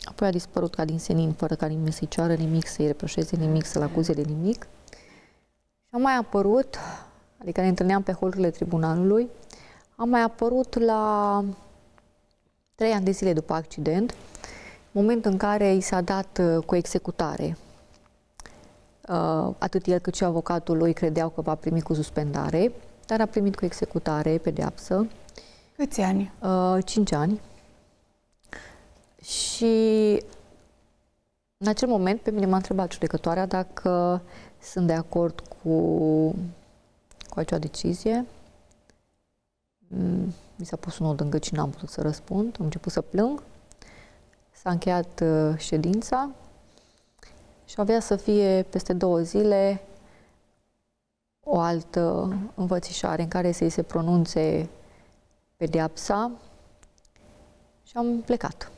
S2: apoi a dispărut ca din senin, fără ca nimeni să-i ceară nimic, să-i reproșeze nimic, să-l acuze de nimic. Și am mai apărut, adică ne întâlneam pe holurile tribunalului, am mai apărut la 3 ani de zile după accident, moment în care i s-a dat cu executare. Atât el cât și avocatul lui credeau că va primi cu suspendare, dar a primit cu executare, pedeapsă.
S1: Câți ani?
S2: 5 ani. Și în acel moment pe mine m-a întrebat judecătoarea dacă sunt de acord cu acea decizie. Mi s-a pus un nod în gât și n-am putut să răspund. Am început să plâng. S-a încheiat ședința și avea să fie peste 2 zile altă învățișare în care să-i se pronunțe pedeapsa și am plecat.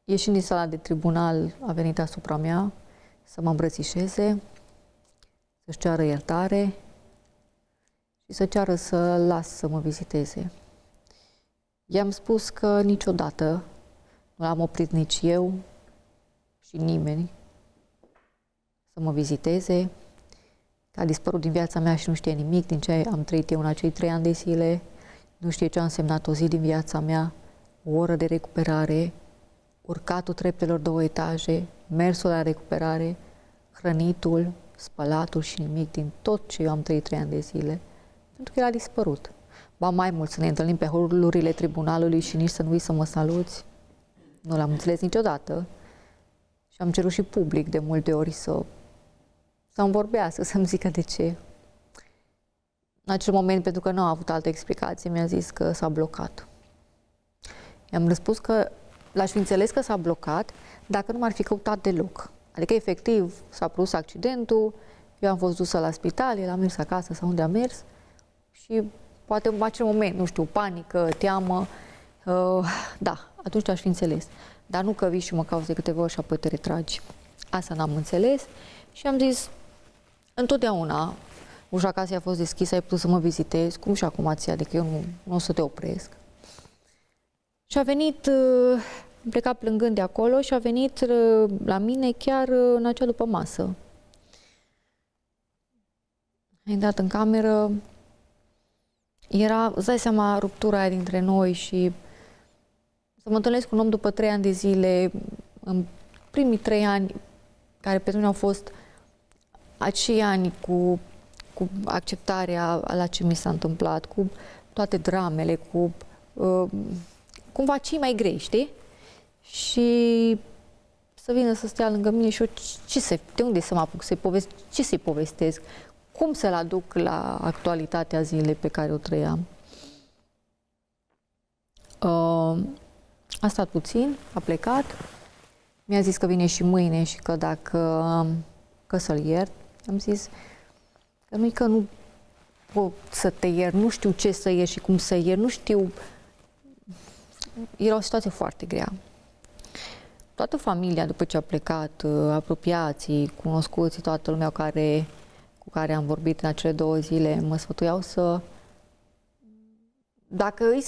S2: Ieșind din sala de tribunal, a venit asupra mea să mă îmbrățișeze, să-și ceară iertare și să ceară să las să mă viziteze. I-am spus că niciodată nu l-am oprit nici eu și nimeni să mă viziteze, că a dispărut din viața mea și nu știe nimic din ce am trăit eu în acei 3 ani de zile, nu știe ce a însemnat o zi din viața mea, o oră de recuperare, urcatul treptelor 2 etaje, mersul la recuperare, hrănitul, spălatul și nimic din tot ce eu am trăit 3 ani de zile, pentru că el a dispărut. Ba mai mult, să ne întâlnim pe holurile tribunalului și nici să nu vii să mă saluți, nu l-am înțeles niciodată și am cerut și public de multe ori să-mi vorbească, să-mi zică de ce. În acel moment, pentru că nu a avut altă explicație, mi-a zis că s-a blocat. I-am răspuns că l-aș fi înțeles că s-a blocat dacă nu m-ar fi căutat deloc. Adică, efectiv, s-a produs accidentul, eu am fost dusă la spital, el a mers acasă sau unde a mers și poate în acel moment, nu știu, panică, teamă, da, atunci aș fi înțeles. Dar nu că vii și mă cauți de câteva ori și apoi te retragi. Asta n-am înțeles și am zis, întotdeauna ușa casei a fost deschisă, ai putut să mă vizitezi, cum și acum ți adică eu nu o să te opresc. Și a venit, am plecat plângând de acolo și a venit la mine chiar în acea după masă. A intrat în cameră, era, îți dai seama, ruptura aia dintre noi și să mă întâlnesc cu un om după 3 ani de zile, în primii 3 ani, care pentru mine au fost acei ani cu acceptarea la ce mi s-a întâmplat, cu toate dramele, cu cumva cei mai grei, știi? Și să vină să stea lângă mine și eu, de unde să mă apuc ce să-i povestesc? Cum să-l aduc la actualitatea zilei pe care o trăiam? A stat puțin, a plecat, mi-a zis că vine și mâine și că că să-l iert. Am zis că nu-i că nu pot să te iert, nu știu ce să iert și cum să iert, nu știu. Era o situație foarte grea. Toată familia, după ce a plecat, apropiații, cunoscuții, toată lumea cu care am vorbit în acele 2 zile, mă sfătuiau dacă îi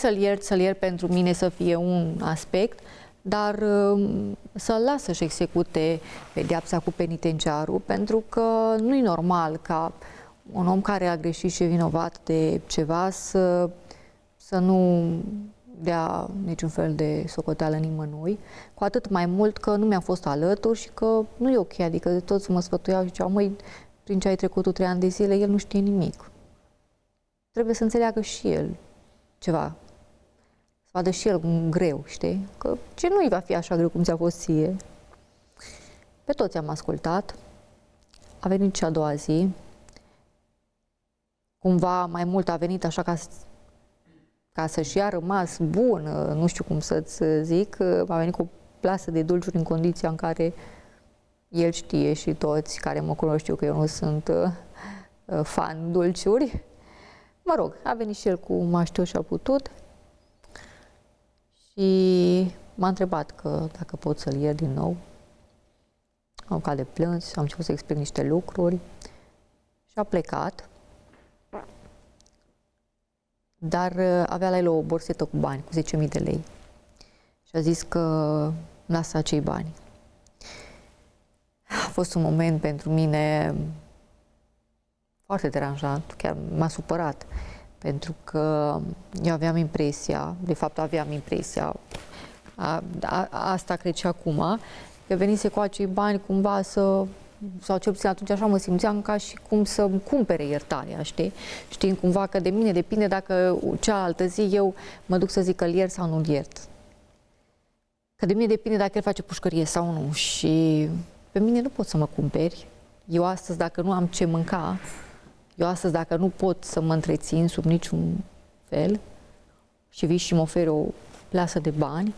S2: să-l iert pentru mine să fie un aspect, dar să-l las să-și execute pedeapsa cu penitenciarul, pentru că nu e normal ca un om care a greșit și e vinovat de ceva să nu dea niciun fel de socoteală nimănui, cu atât mai mult că nu mi-a fost alături și că nu e ok, adică toți mă sfătuiau și ziceau, măi, prin ce ai trecut tu 3 ani de zile, el nu știe nimic. Trebuie să înțeleagă și el ceva, să vadă și el greu, știi? Că ce nu-i va fi așa greu cum ți-a fost ție. Pe toți am ascultat, a venit și a doua zi, cumva mai mult a venit așa ca să-și ia rămas bun, nu știu cum să-ți zic, a venit cu o plasă de dulciuri în condiția în care el știe și toți care mă cunosc știu că eu nu sunt fan dulciuri. Mă rog, a venit și el cu maștiu și a putut și m-a întrebat că dacă pot să-l iert din nou. Am cal de plâns, am început să explic niște lucruri și a plecat. Dar avea la el o borsetă cu bani, cu 10.000 de lei. Și a zis că lasă acei bani. A fost un moment pentru mine foarte deranjant, chiar m-a supărat, pentru că eu aveam impresia, asta cred și acum, că venise cu acei bani cumva sau cel puțin atunci așa mă simțeam ca și cum să-mi cumpere iertarea, știi? Știind cumva că de mine depinde dacă cealaltă zi eu mă duc să zic că-l iert sau nu-l iert. Că de mine depinde dacă el face pușcărie sau nu și pe mine nu pot să mă cumperi. Eu astăzi, dacă nu am ce mânca, eu astăzi, dacă nu pot să mă întrețin sub niciun fel și vii și mă oferi o plasă de bani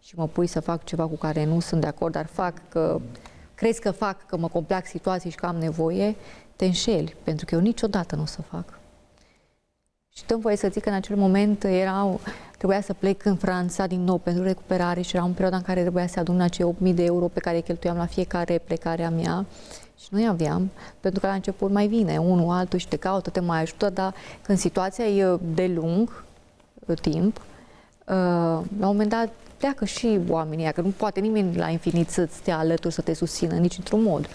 S2: și mă pui să fac ceva cu care nu sunt de acord, dar fac că crezi că fac, că mă complac situații și că am nevoie, te înșeli, pentru că eu niciodată nu o să fac. Și dăm voie să zic că în acel moment trebuia să plec în Franța din nou pentru recuperare și era o perioadă în care trebuia să adun acei 8.000 de euro pe care îi cheltuiam la fiecare plecare a mea și nu aveam, pentru că la început mai vine unul, altul și te caută, te mai ajută, dar când situația e de lung timp, la un moment dat pleacă și oamenii, că nu poate nimeni la infinit să-ți stea alături, să te susțină nici într-un mod.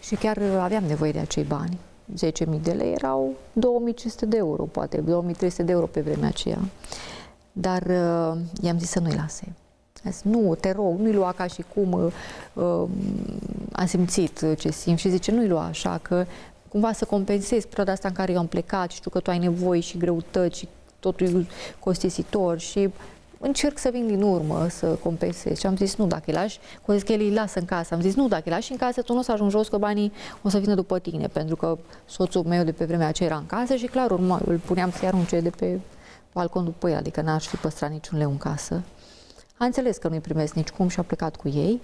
S2: Și chiar aveam nevoie de acei bani. 10.000 de lei erau 2.500 de euro, poate 2.300 de euro pe vremea aceea. Dar i-am zis să nu-i lase. Am zis, nu, te rog, nu-i lua ca și cum am simțit ce simt și zice, nu-i lua așa, că cumva să compensezi perioada asta în care eu am plecat și știu că tu ai nevoie și greutăți și totul e costisitor și încerc să vin din urmă să compensez. Și am zis, nu, dacă îi lași, că zis că el îi lasă în casă. Am zis, nu, dacă îi lași în casă, tu nu o să ajungi jos, că banii o să vină după tine, pentru că soțul meu de pe vremea aceea era în casă și clar, urma, îl puneam să-i arunce de pe balcon după el, adică n-aș fi păstrat niciun leu în casă. A înțeles că nu-i primesc nicicum și a plecat cu ei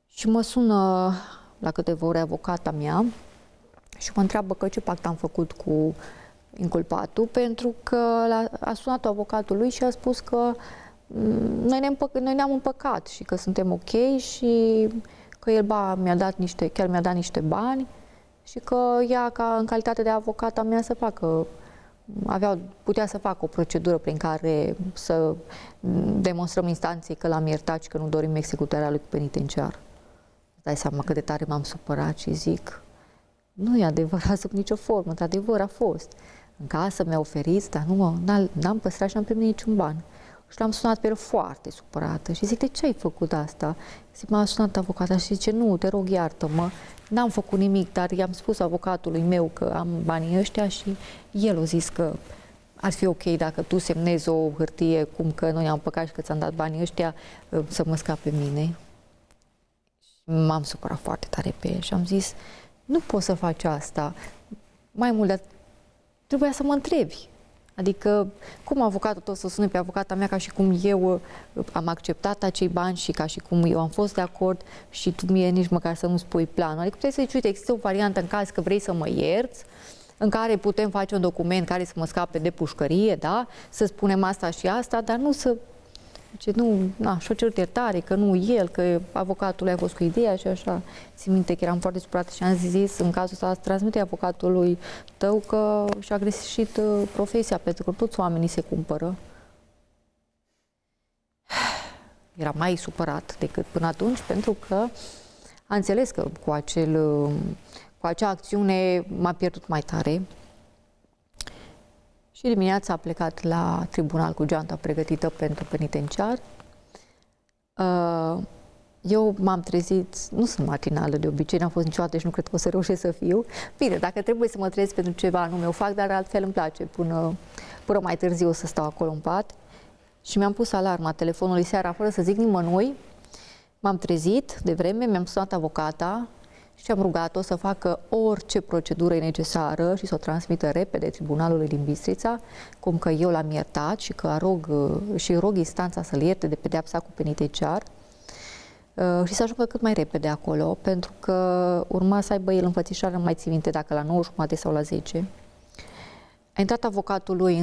S2: și mă sună la câteva ore avocata mea și mă întreabă că ce pact am făcut cu inculpatul, pentru că a sunat avocatul lui și a spus că noi ne-am împăcat și că suntem ok și că el chiar mi-a dat niște bani și că ea, ca în calitate de avocată a mea, putea să facă o procedură prin care să demonstrăm instanței că l-am iertat și că nu dorim executarea lui cu penitenciar. Dai seama cât de tare m-am supărat și zic, nu e adevărat sub nicio formă, într-adevăr a fost. În casă mi-a oferit, dar n-am păstrat și n-am primit niciun ban. Și l-am sunat pe el foarte supărată și zic, de ce ai făcut asta? Zic, m-a sunat avocata și zice, nu, te rog, iartă-mă, n-am făcut nimic, dar i-am spus avocatului meu că am banii ăștia și el a zis că ar fi ok dacă tu semnezi o hârtie cum că noi am păcat și că ți-am dat banii ăștia să mă scape mine. M-am supărat foarte tare pe el și am zis, nu poți să faci asta. Mai mult, dar trebuia să mă întrebi. Adică, cum avocatul tău să sune pe avocata mea ca și cum eu am acceptat acei bani și ca și cum eu am fost de acord și tu mie nici măcar să nu spui planul. Adică puteai să zici, uite, există o variantă în caz că vrei să mă ierți, în care putem face un document care să mă scape de pușcărie, da? Să spunem asta și asta, dar nu să... și-o cerut iertare, că nu el, că avocatul a fost cu ideea și așa. Țin minte că eram foarte supărată și am zis, în cazul ăsta, transmite avocatului tău că și-a greșit profesia, pentru că toți oamenii se cumpără. Era mai supărat decât până atunci, pentru că a înțeles că cu acea acțiune m-a pierdut mai tare. Și dimineața a plecat la tribunal cu geanta pregătită pentru penitenciar. Eu m-am trezit, nu sunt matinală de obicei, n-am fost niciodată și nu cred că o să reușesc să fiu. Bine, dacă trebuie să mă trezesc pentru ceva anume, o fac, dar altfel îmi place. Până mai târziu o să stau acolo în pat. Și mi-am pus alarma telefonului seara, fără să zic nimănui. M-am trezit de vreme, mi-am sunat avocata și am rugat-o să facă orice procedură e necesară și să o transmită repede tribunalului din Bistrița, cum că eu l-am iertat și că rog instanța să-l ierte de pedeapsa cu penitenciar și să ajungă cât mai repede acolo, pentru că urma să aibă el înfățișare, nu mai țin minte dacă la 9:30 sau la 10. A intrat avocatul lui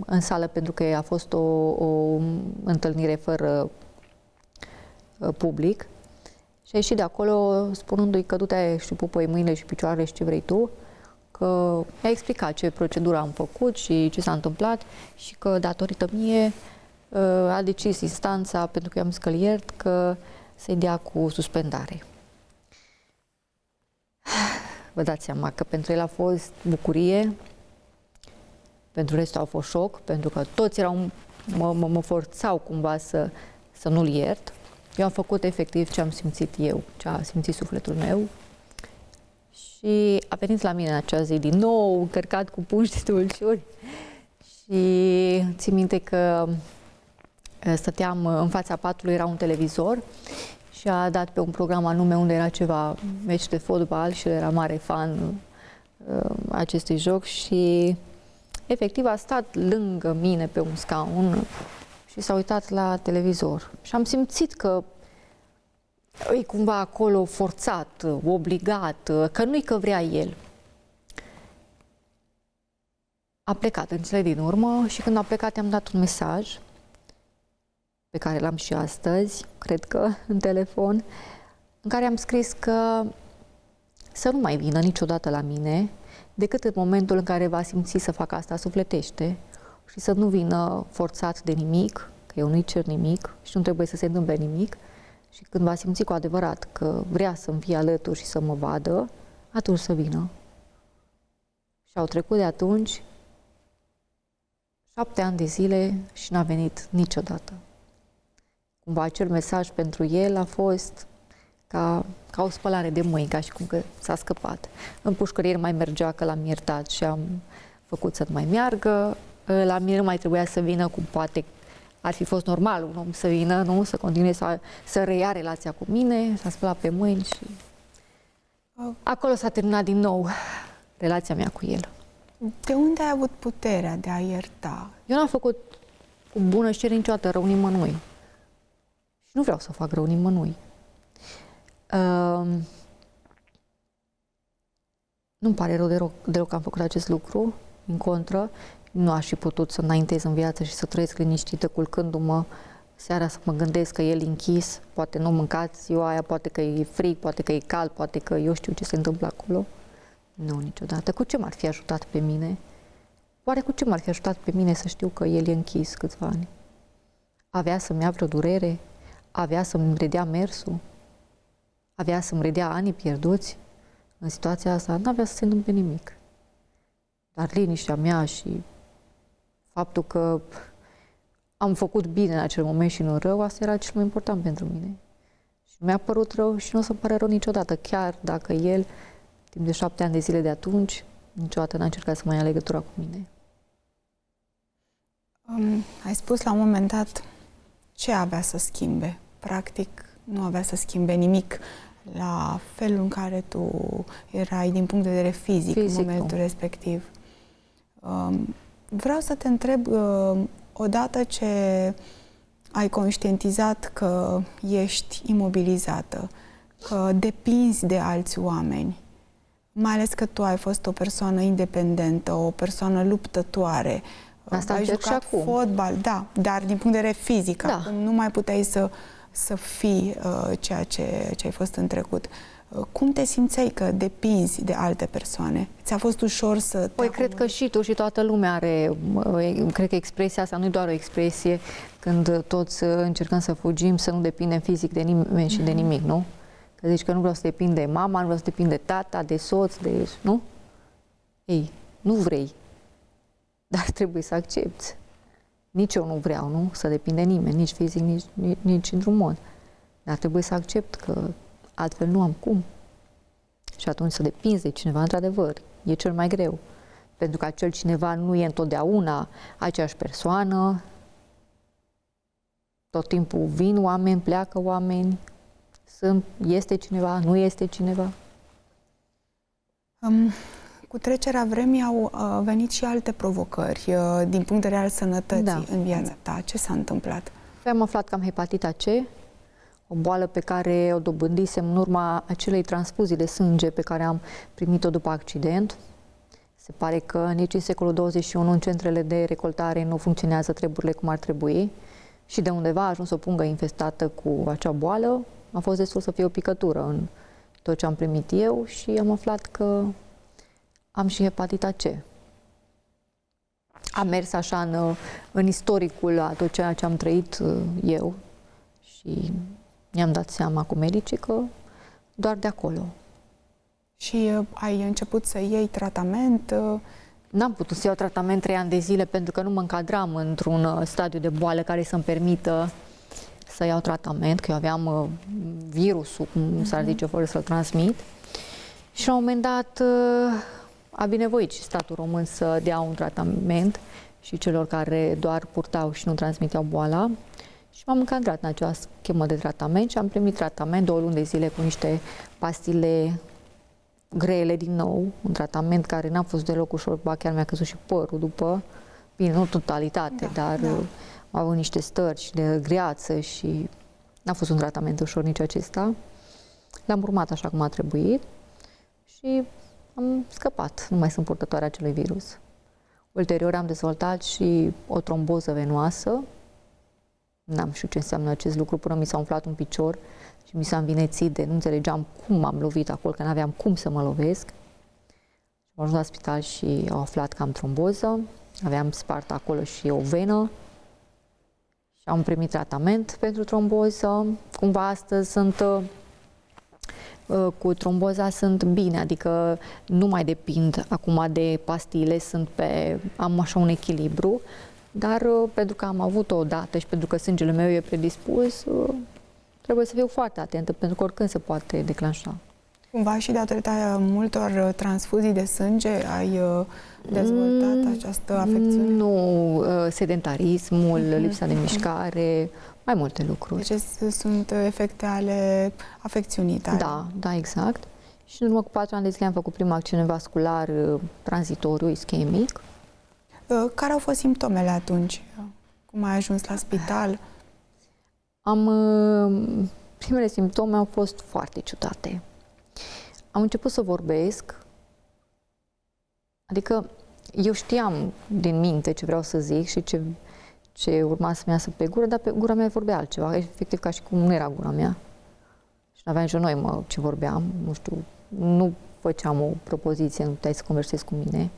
S2: în sală pentru că a fost o întâlnire fără public. Și a ieșit de acolo spunându-i că du-te și pupă-i mâinile și picioarele și ce vrei tu, că mi-a explicat ce procedură am făcut și ce s-a întâmplat și că datorită mie a decis instanța, pentru că i-am zis că-l iert, că să-i dea cu suspendare. Vă dați seama că pentru el a fost bucurie, pentru restul a fost șoc, pentru că toți mă forțau cumva să nu-l iert. Eu am făcut efectiv ce am simțit eu, ce a simțit sufletul meu și a venit la mine în acea zi din nou, încărcat cu pungi de dulciuri și țin minte că stăteam în fața patului, era un televizor și a dat pe un program anume unde era ceva meci de fotbal și era mare fan acestui joc și efectiv a stat lângă mine pe un scaun și s-a uitat la televizor. Și am simțit că e cumva acolo forțat, obligat, că nu-i că vrea el. A plecat în cele din urmă și când a plecat i-am dat un mesaj pe care l-am și astăzi, cred că în telefon, în care am scris că să nu mai vină niciodată la mine, decât în momentul în care va simți să facă asta sufletește și să nu vină forțat de nimic, că eu nu-i cer nimic și nu trebuie să se întâmple nimic, și când va simți cu adevărat că vrea să-mi fie alături și să mă vadă, atunci să vină. Și au trecut de atunci 7 ani de zile și n-a venit niciodată. Cumva acel mesaj pentru el a fost ca o spălare de mâini, ca și cum că s-a scăpat. În pușcărier mai mergea că l-am iertat și am făcut să nu mai meargă. La mine nu mai trebuia să vină, cum poate ar fi fost normal un om să vină, nu? Să continue să reia relația cu mine, s-a spălat pe mâini și acolo s-a terminat din nou relația mea cu el.
S1: De unde ai avut puterea de a ierta?
S2: Eu n-am făcut cu bună știre niciodată rău nimănui. Și nu vreau să fac rău nimănui. Nu-mi pare rău deloc că am făcut acest lucru, în contră. Nu aș fi putut să înaintez în viață și să trăiesc liniștită, culcându-mă seara să mă gândesc că el e închis, poate nu mâncat ziua aia, poate că e frig, poate că e cald, poate că eu știu ce se întâmplă acolo. Nu, niciodată. Cu ce m-ar fi ajutat pe mine? Oare cu ce m-ar fi ajutat pe mine să știu că el e închis câțiva ani? Avea să-mi ia vreo durere? Avea să-mi redea mersul? Avea să-mi redea anii pierduți? În situația asta n-avea să se întâmple nimic. Dar liniștea mea și faptul că am făcut bine în acel moment și nu rău, asta era cel mai important pentru mine. Și mi-a părut rău și nu o să-mi pare rău niciodată, chiar dacă el, timp de 7 ani de zile de atunci, niciodată n-a încercat să mai ia legătura cu mine.
S1: Ai spus la un moment dat ce avea să schimbe. Practic, nu avea să schimbe nimic la felul în care tu erai din punct de vedere fizic în momentul respectiv. Vreau să te întreb, odată ce ai conștientizat că ești imobilizată, că depinzi de alți oameni, mai ales că tu ai fost o persoană independentă, o persoană luptătoare,
S2: asta
S1: ai jucat fotbal, da, dar din punct de vedere fizic,
S2: da.
S1: acum nu mai puteai să fii ceea ce ai fost în trecut. Cum te simțeai că depinzi de alte persoane? Ți-a fost ușor să...
S2: Păi cred că și tu și toată lumea are, cred că expresia asta nu e doar o expresie când toți încercăm să fugim, să nu depindem fizic de nimeni și de nimic, nu? Că zici că nu vreau să depind de mama, nu vreau să depind de tata, de soț, de... nu? Ei, nu vrei, dar trebuie să accepti. Nici eu nu vreau, nu? Să depind de nimeni, nici fizic, nici într-un mod. Dar trebuie să accept că altfel nu am cum. Și atunci să depinzi de cineva, într-adevăr, e cel mai greu. Pentru că acel cineva nu e întotdeauna aceeași persoană. Tot timpul vin oameni, pleacă oameni. Este cineva, nu este cineva.
S1: Cu trecerea vremii au venit și alte provocări din punct de vedere al sănătății în viața ta. Ce s-a întâmplat?
S2: Am aflat că am hepatita C, o boală pe care o dobândisem în urma acelei transfuzii de sânge pe care am primit-o după accident. Se pare că nici în secolul 21 în centrele de recoltare nu funcționează treburile cum ar trebui și de undeva a ajuns o pungă infestată cu acea boală. A fost destul să fie o picătură în tot ce am primit eu și am aflat că am și hepatita C. Am mers așa în istoricul a tot ceea ce am trăit eu și mi-am dat seama cu medicii că doar de acolo.
S1: Și ai început să iei tratament?
S2: N-am putut să iau tratament 3 ani de zile pentru că nu mă încadram într-un stadiu de boală care să-mi permită să iau tratament, că eu aveam virusul, cum s-ar zice, fără să-l transmit. Și la un moment dat a binevoit și statul român să dea un tratament și celor care doar purtau și nu transmiteau boala. Și m-am încadrat în acea schemă de tratament și am primit tratament 2 luni de zile cu niște pastile grele din nou, un tratament care n-a fost deloc ușor, ba chiar mi-a căzut și părul după, bine, nu totalitate, dar am avut niște stări de greață și N-a fost un tratament ușor nici acesta. L-am urmat așa cum a trebuit și am scăpat. Nu mai sunt purtătoare acelui virus. Ulterior am dezvoltat și o tromboză venoasă. N-am știut ce înseamnă acest lucru până mi s-a umflat un picior și mi s-a învinețit de nu înțelegeam cum m-am lovit acolo, că n-aveam cum să mă lovesc. Am ajuns la spital și au aflat că am tromboză. Aveam spart acolo și o venă și am primit tratament pentru tromboză. Cumva astăzi sunt cu tromboza sunt bine, adică nu mai depind acum de pastile, am așa un echilibru, dar pentru că am avut-o odată și pentru că sângele meu e predispus, trebuie să fiu foarte atentă, pentru că oricând se poate declanșa.
S1: Cumva și datorită multor transfuzii de sânge ai dezvoltat această afecțiune?
S2: Nu, sedentarismul, lipsa de mișcare, mai multe lucruri.
S1: Deci sunt efecte ale afecțiunii tale.
S2: Da, exact. Și în urmă cu 4 ani de zile am făcut primul accident vascular tranzitoriu, ischemic.
S1: Care au fost simptomele atunci? Cum ai ajuns la spital?
S2: Primele simptome au fost foarte ciudate. Am început să vorbesc, adică eu știam din minte ce vreau să zic și ce urma să-mi iasă pe gură, dar pe gura mea vorbea altceva, efectiv ca și cum nu era gura mea. Și n-aveam nici noi ce vorbeam, nu știu, nu făceam o propoziție, nu puteai să conversezi cu mine.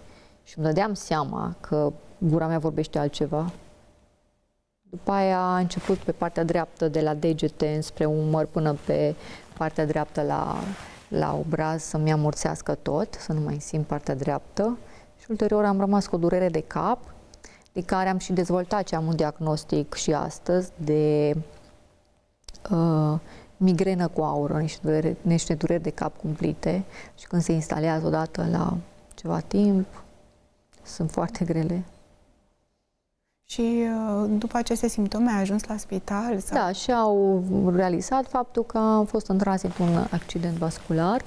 S2: Și îmi dădeam seama că gura mea vorbește altceva. După aia a început pe partea dreaptă, de la degete spre umăr până pe partea dreaptă la obraz să-mi amorțească tot, să nu mai simt partea dreaptă. Și ulterior am rămas cu o durere de cap, de care am și dezvoltat ce am un diagnostic și astăzi de migrenă cu aură, niște dureri de cap cumplite și când se instalează odată la ceva timp, sunt foarte grele.
S1: Și după aceste simptome ai ajuns la spital? Sau?
S2: Da, și au realizat faptul că am fost în tranzit un accident vascular.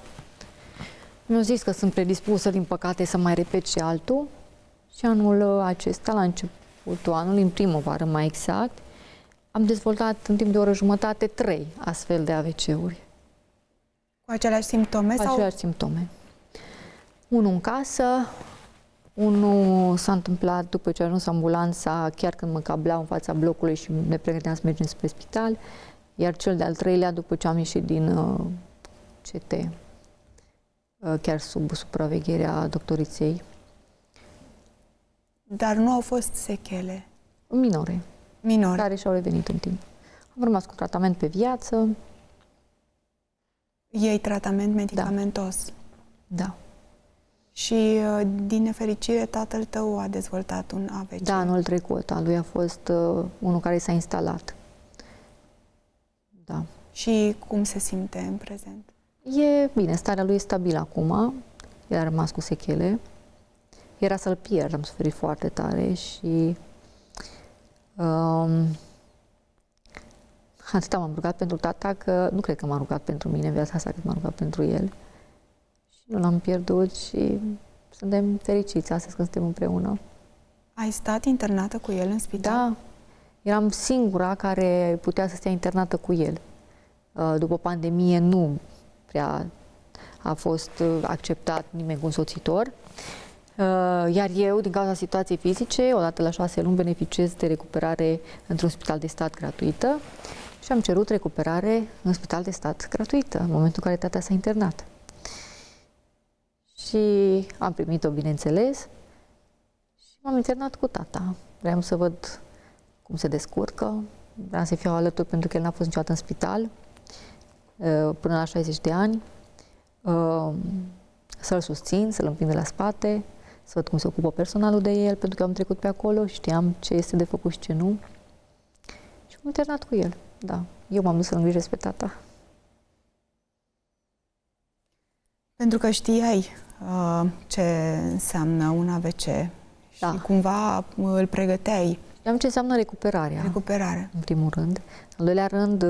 S2: Mi-au zis că sunt predispusă, din păcate, să mai repet și altul. Și anul acesta, la începutul anului, în primăvară mai exact, am dezvoltat în timp de o oră jumătate 3 astfel de AVC-uri.
S1: Cu aceleași simptome?
S2: Cu aceleași simptome. Unul în casă, unul s-a întâmplat după ce a ajuns ambulanța, chiar când mă cableau în fața blocului și ne pregăteam să mergem spre spital, iar cel de-al treilea după ce am ieșit din CT, chiar sub supravegherea doctoriței.
S1: Dar nu au fost sechele?
S2: Minore.
S1: Minore.
S2: Care și-au revenit în timp. Am rămas cu tratament pe viață.
S1: Iei tratament medicamentos?
S2: Da.
S1: Și, din nefericire, tatăl tău a dezvoltat un AVC.
S2: Da, anul trecut. Al lui a fost unul care s-a instalat. Da.
S1: Și cum se simte în prezent?
S2: E bine, starea lui e stabilă acum. El a rămas cu sechele. Era să-l pierd, am suferit foarte tare și atât m-am rugat pentru tata că nu cred că m-a rugat pentru mine în viața asta, cât m-a rugat pentru el. Și nu l-am pierdut și suntem fericiți astăzi că suntem împreună.
S1: Ai stat internată cu el în spital?
S2: Da, eram singura care putea să stea internată cu el. După pandemie nu prea a fost acceptat nimeni cu însoțitor. Iar eu, din cauza situației fizice, odată la 6 luni beneficiez de recuperare într-un spital de stat gratuită și am cerut recuperare în spital de stat gratuită, în momentul în care tata s-a internat. Și am primit-o, bineînțeles, și m-am internat cu tata. Vreau să văd cum se descurcă, vreau să fiu alături pentru că el n-a fost niciodată în spital, până la 60 de ani, să-l susțin, să-l împing de la spate, să văd cum se ocupă personalul de el, pentru că am trecut pe acolo, știam ce este de făcut și ce nu. Și m-am internat cu el, da. Eu m-am dus să-l îngrijesc pe tata.
S1: Pentru că știai ce înseamnă un AVC și cumva îl pregăteai.
S2: Știam ce înseamnă recuperarea.
S1: Recuperare.
S2: În primul rând. În al doilea rând,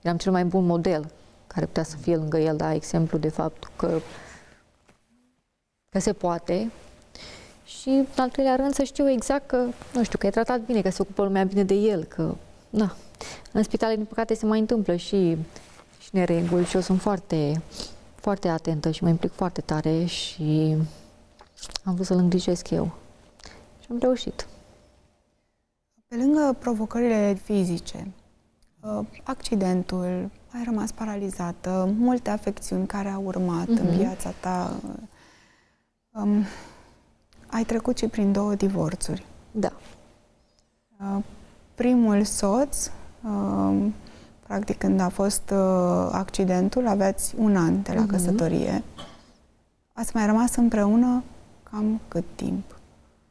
S2: eram cel mai bun model care putea să fie lângă el, da, exemplu de faptul că se poate. Și, în al treilea rând, să știu exact că, nu știu, că e tratat bine, că se ocupă lumea bine de el, că, na, În spitale, din păcate, se mai întâmplă și nereguli și eu sunt foarte, foarte atentă și mă implic foarte tare și am vrut să-l îngrijesc eu. Și am reușit.
S1: Pe lângă provocările fizice, accidentul, ai rămas paralizată, multe afecțiuni care au urmat în viața ta, ai trecut și prin 2 divorțuri.
S2: Da.
S1: Primul soț, practic când a fost accidentul, aveați 1 an de la căsătorie. Ați mai rămas împreună cam cât timp?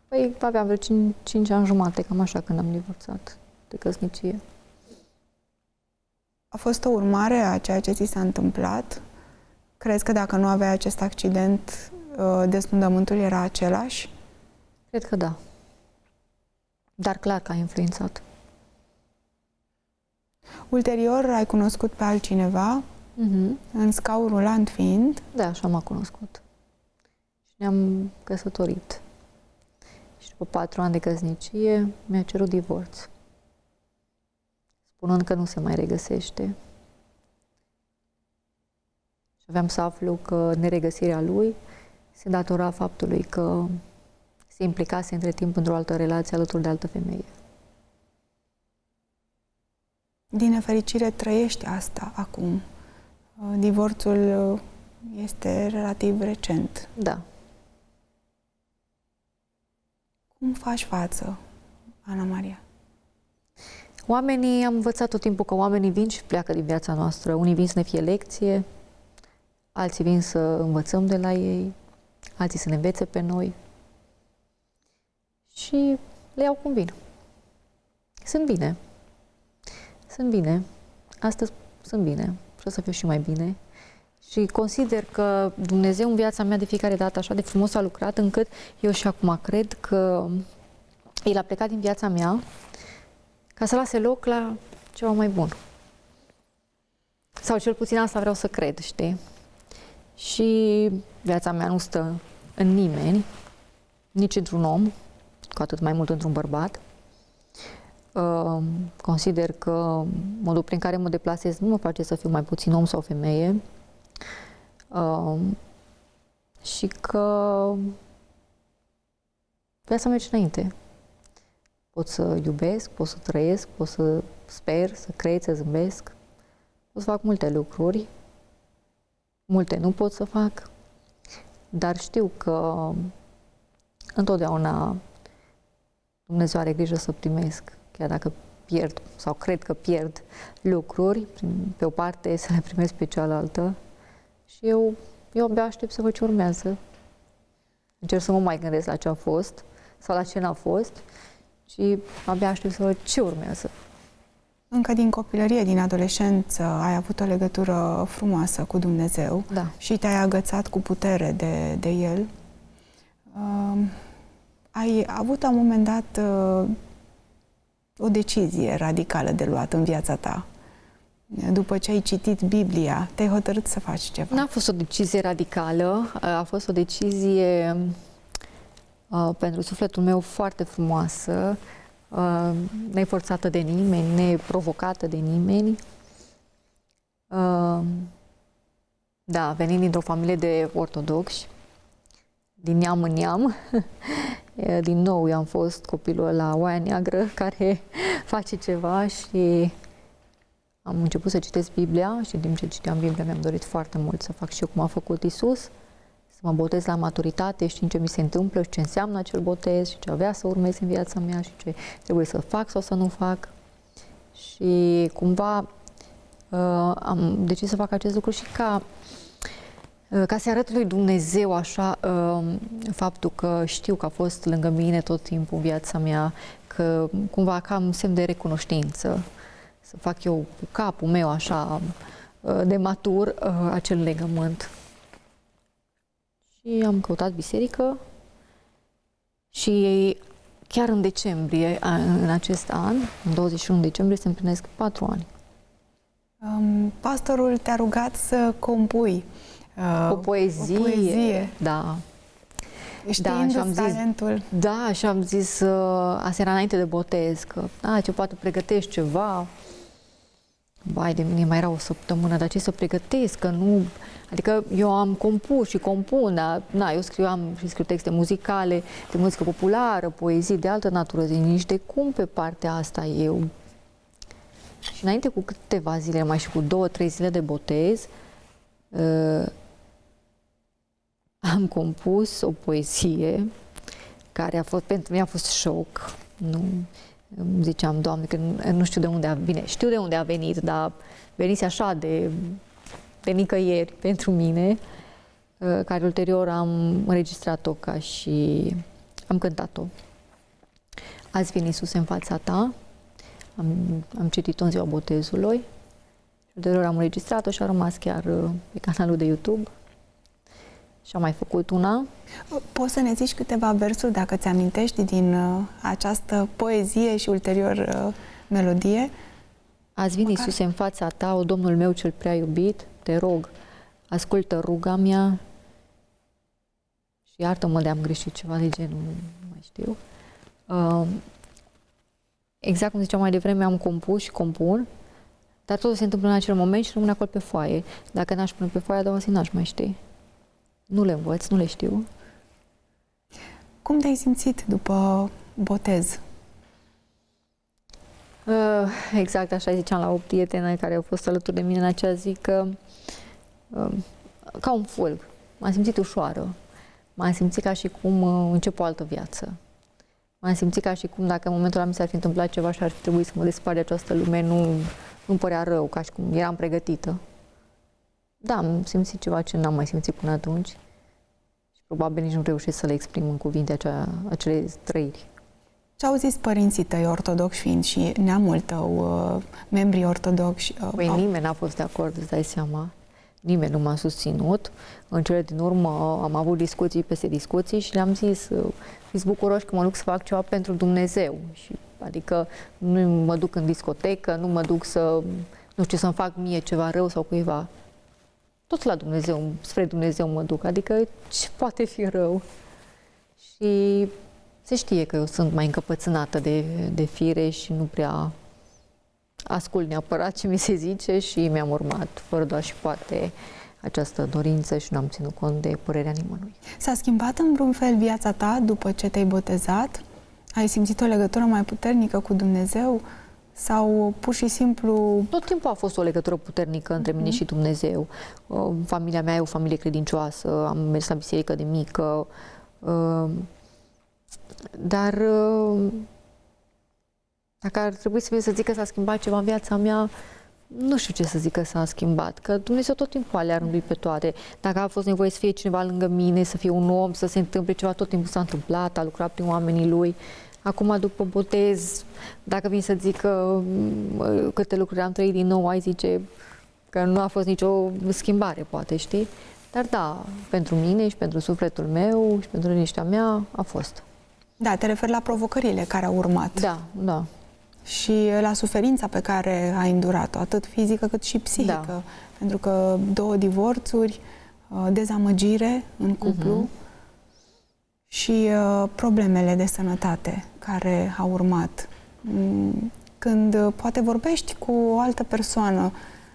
S2: Păi aveam vreo 5 ani jumate, cam așa, când am divorțat de căsnicie.
S1: A fost o urmare a ceea ce ți s-a întâmplat? Crezi că dacă nu aveai acest accident, dezbundământul era același?
S2: Cred că da. Dar clar că a influențat.
S1: Ulterior ai cunoscut pe altcineva, în scaun rulant fiind?
S2: Da, așa m-a cunoscut. Și ne-am căsătorit. Și după 4 ani de căsnicie mi-a cerut divorț, spunând că nu se mai regăsește. Și aveam să aflu că neregăsirea lui se datora faptului că se implicase între timp într-o altă relație alături de altă femeie.
S1: Din nefericire trăiești asta acum. Divorțul este relativ recent.
S2: Da.
S1: Cum faci față, Ana Maria?
S2: Am învățat tot timpul că oamenii vin și pleacă din viața noastră. Unii vin să ne fie lecție, alții vin să învățăm de la ei, alții să ne învețe pe noi. Și le iau cum vin. Sunt bine. Sunt bine. Astăzi sunt bine. Și o să fiu și mai bine. Și consider că Dumnezeu în viața mea de fiecare dată așa de frumos a lucrat, încât eu și acum cred că El a plecat din viața mea ca să lase loc la ceva mai bun. Sau cel puțin asta vreau să cred, știi? Și viața mea nu stă în nimeni, nici într-un om, cu atât mai mult într-un bărbat. Consider că modul prin care mă deplasez nu mă face să fiu mai puțin om sau femeie. Și că viața merge înainte. Pot să iubesc, pot să trăiesc, pot să sper, să cred, să zâmbesc. Pot să fac multe lucruri. Multe nu pot să fac. Dar știu că întotdeauna Dumnezeu are grijă să primesc. Chiar dacă pierd sau cred că pierd lucruri, pe o parte să le primesc pe cealaltă. Și eu abia aștept să văd ce urmează. Încerc să mă mai gândesc la ce a fost sau la ce n-a fost și abia aștept să văd ce urmează.
S1: Încă din copilărie, din adolescență, ai avut o legătură frumoasă cu Dumnezeu,
S2: Da.
S1: Și te-ai agățat cu putere de El. Ai avut la un moment dat o decizie radicală de luat în viața ta. După ce ai citit Biblia, te-ai hotărât să faci ceva.
S2: N-a fost o decizie radicală, a fost o decizie pentru sufletul meu foarte frumoasă, neforțată de nimeni, neprovocată de nimeni. Da, venind dintr-o familie de ortodoxi, din neam în neam, din nou eu am fost copilul la oaia neagră care face ceva și am început să citesc Biblia și în timp ce citeam Biblia mi-am dorit foarte mult să fac și eu cum a făcut Iisus, să mă botez la maturitate, știind ce mi se întâmplă și ce înseamnă acel botez și ce avea să urmez în viața mea și ce trebuie să fac sau să nu fac. Și cumva am decis să fac acest lucru și ca să arăt lui Dumnezeu așa faptul că știu că a fost lângă mine tot timpul în viața mea, că cumva cam semn de recunoștință, să fac eu cu capul meu așa de matur acel legământ. Și am căutat biserică și chiar în decembrie, în acest an, în 21 decembrie, se împlinesc 4 ani.
S1: Pastorul te-a rugat să compui
S2: o poezie.
S1: O poezie.
S2: Da.
S1: Știindu-ți talentul.
S2: Da, și am zis, asta era înainte de botez, că ce poate pregătești ceva. Vai de mine, mai era o săptămână, dar ce să pregătesc, că nu... Adică eu am compus și compun, dar eu scriu texte muzicale, de muzică populară, poezii de altă natură, nici de cum pe partea asta eu. Și înainte cu câteva zile, mai și cu 2-3 zile de botez, am compus o poezie care pentru mine a fost șoc. Nu ziceam, Doamne, că nu știu de unde a venit. Știu de unde a venit, dar venise așa de nicăieri pentru mine, care ulterior am înregistrat-o ca și am cântat-o. Azi vine Iisus în fața ta. Am citit-o în ziua botezului. Ulterior am înregistrat-o și a rămas chiar pe canalul de YouTube. Și am mai făcut una.
S1: Poți să ne zici câteva versuri, dacă ți amintești, din această poezie și ulterior melodie?
S2: Azi vine Iisuse în fața ta, o Domnul meu cel prea iubit, te rog, ascultă ruga mea și iartă-mă de am greșit, ceva de genul, nu mai știu. Exact cum ziceam mai devreme, am compus și compun, dar totul se întâmplă în acel moment și rămâne acolo pe foaie. Dacă n-aș pune pe foaie, a doua zi n-aș mai ști. Nu le învăț, nu le știu.
S1: Cum te-ai simțit după botez?
S2: Exact așa ziceam la o prietenă care a fost alături de mine în acea zi, că ca un fulg. M-am simțit ușoară. M-am simțit ca și cum încep o altă viață. M-am simțit ca și cum dacă în momentul ăla mi s-ar fi întâmplat ceva și ar fi trebuit să mă despart de această lume, nu părea rău, ca și cum eram pregătită. Da, am simțit ceva ce n-am mai simțit până atunci și probabil nici nu reușesc să le exprim în cuvinte acele trăiri.
S1: Ce au zis părinții tăi ortodoxi, fiind și neamul tău, membrii ortodoxi?
S2: Păi nimeni n-a fost de acord, îți dai seama. Nimeni nu m-a susținut. În cele din urmă am avut discuții peste discuții și le-am zis, fiți bucuroși că mă duc să fac ceva pentru Dumnezeu. Adică nu mă duc în discotecă, nu mă duc să-mi fac mie ceva rău sau cuiva. Tot la Dumnezeu, spre Dumnezeu mă duc. Adică ce poate fi rău? Și se știe că eu sunt mai încăpățânată de fire și nu prea ascult neapărat ce mi se zice și mi-am urmat fără doar și poate această dorință și nu am ținut cont de părerea nimănui.
S1: S-a schimbat în vreun fel viața ta după ce te-ai botezat? Ai simțit o legătură mai puternică cu Dumnezeu? Sau pur și simplu...
S2: Tot timpul a fost o legătură puternică între mine și Dumnezeu. Familia mea e o familie credincioasă, am mers la biserică de mică, dar dacă ar trebui să zic că s-a schimbat ceva în viața mea, nu știu ce să zic că s-a schimbat, că Dumnezeu tot timpul alea rânduit pe toate. Dacă a fost nevoie să fie cineva lângă mine, să fie un om, să se întâmple ceva, tot timpul s-a întâmplat, a lucrat prin oamenii Lui. Acum, după botez, dacă vin să zic că câte lucruri am trăit din nou, ai zice că nu a fost nicio schimbare, poate, știi? Dar da, pentru mine și pentru sufletul meu și pentru liniștea mea a fost.
S1: Da, te referi la provocările care au urmat.
S2: Da, da.
S1: Și la suferința pe care ai îndurat-o, atât fizică cât și psihică. Da. Pentru că 2 divorțuri, dezamăgire în cuplu și problemele de sănătate care au urmat. Când poate vorbești cu o altă persoană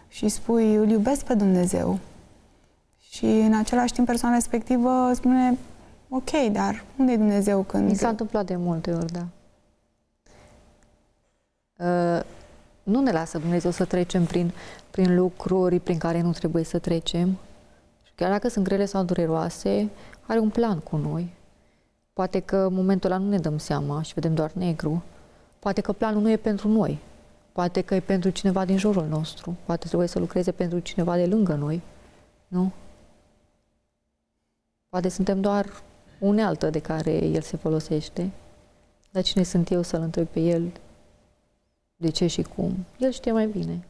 S1: și spui, îl iubesc pe Dumnezeu, și în același timp persoana respectivă spune, ok, dar unde e Dumnezeu când...
S2: Mi s-a întâmplat de multe ori, da. Nu ne lasă Dumnezeu să trecem prin lucruri prin care nu trebuie să trecem. Și chiar dacă sunt grele sau dureroase, are un plan cu noi. Poate că în momentul ăla nu ne dăm seama și vedem doar negru. Poate că planul nu e pentru noi. Poate că e pentru cineva din jurul nostru. Poate trebuie să lucreze pentru cineva de lângă noi. Nu? Poate suntem doar unealtă de care El se folosește. Dar cine sunt eu să-L întreb pe El de ce și cum? El știe mai bine.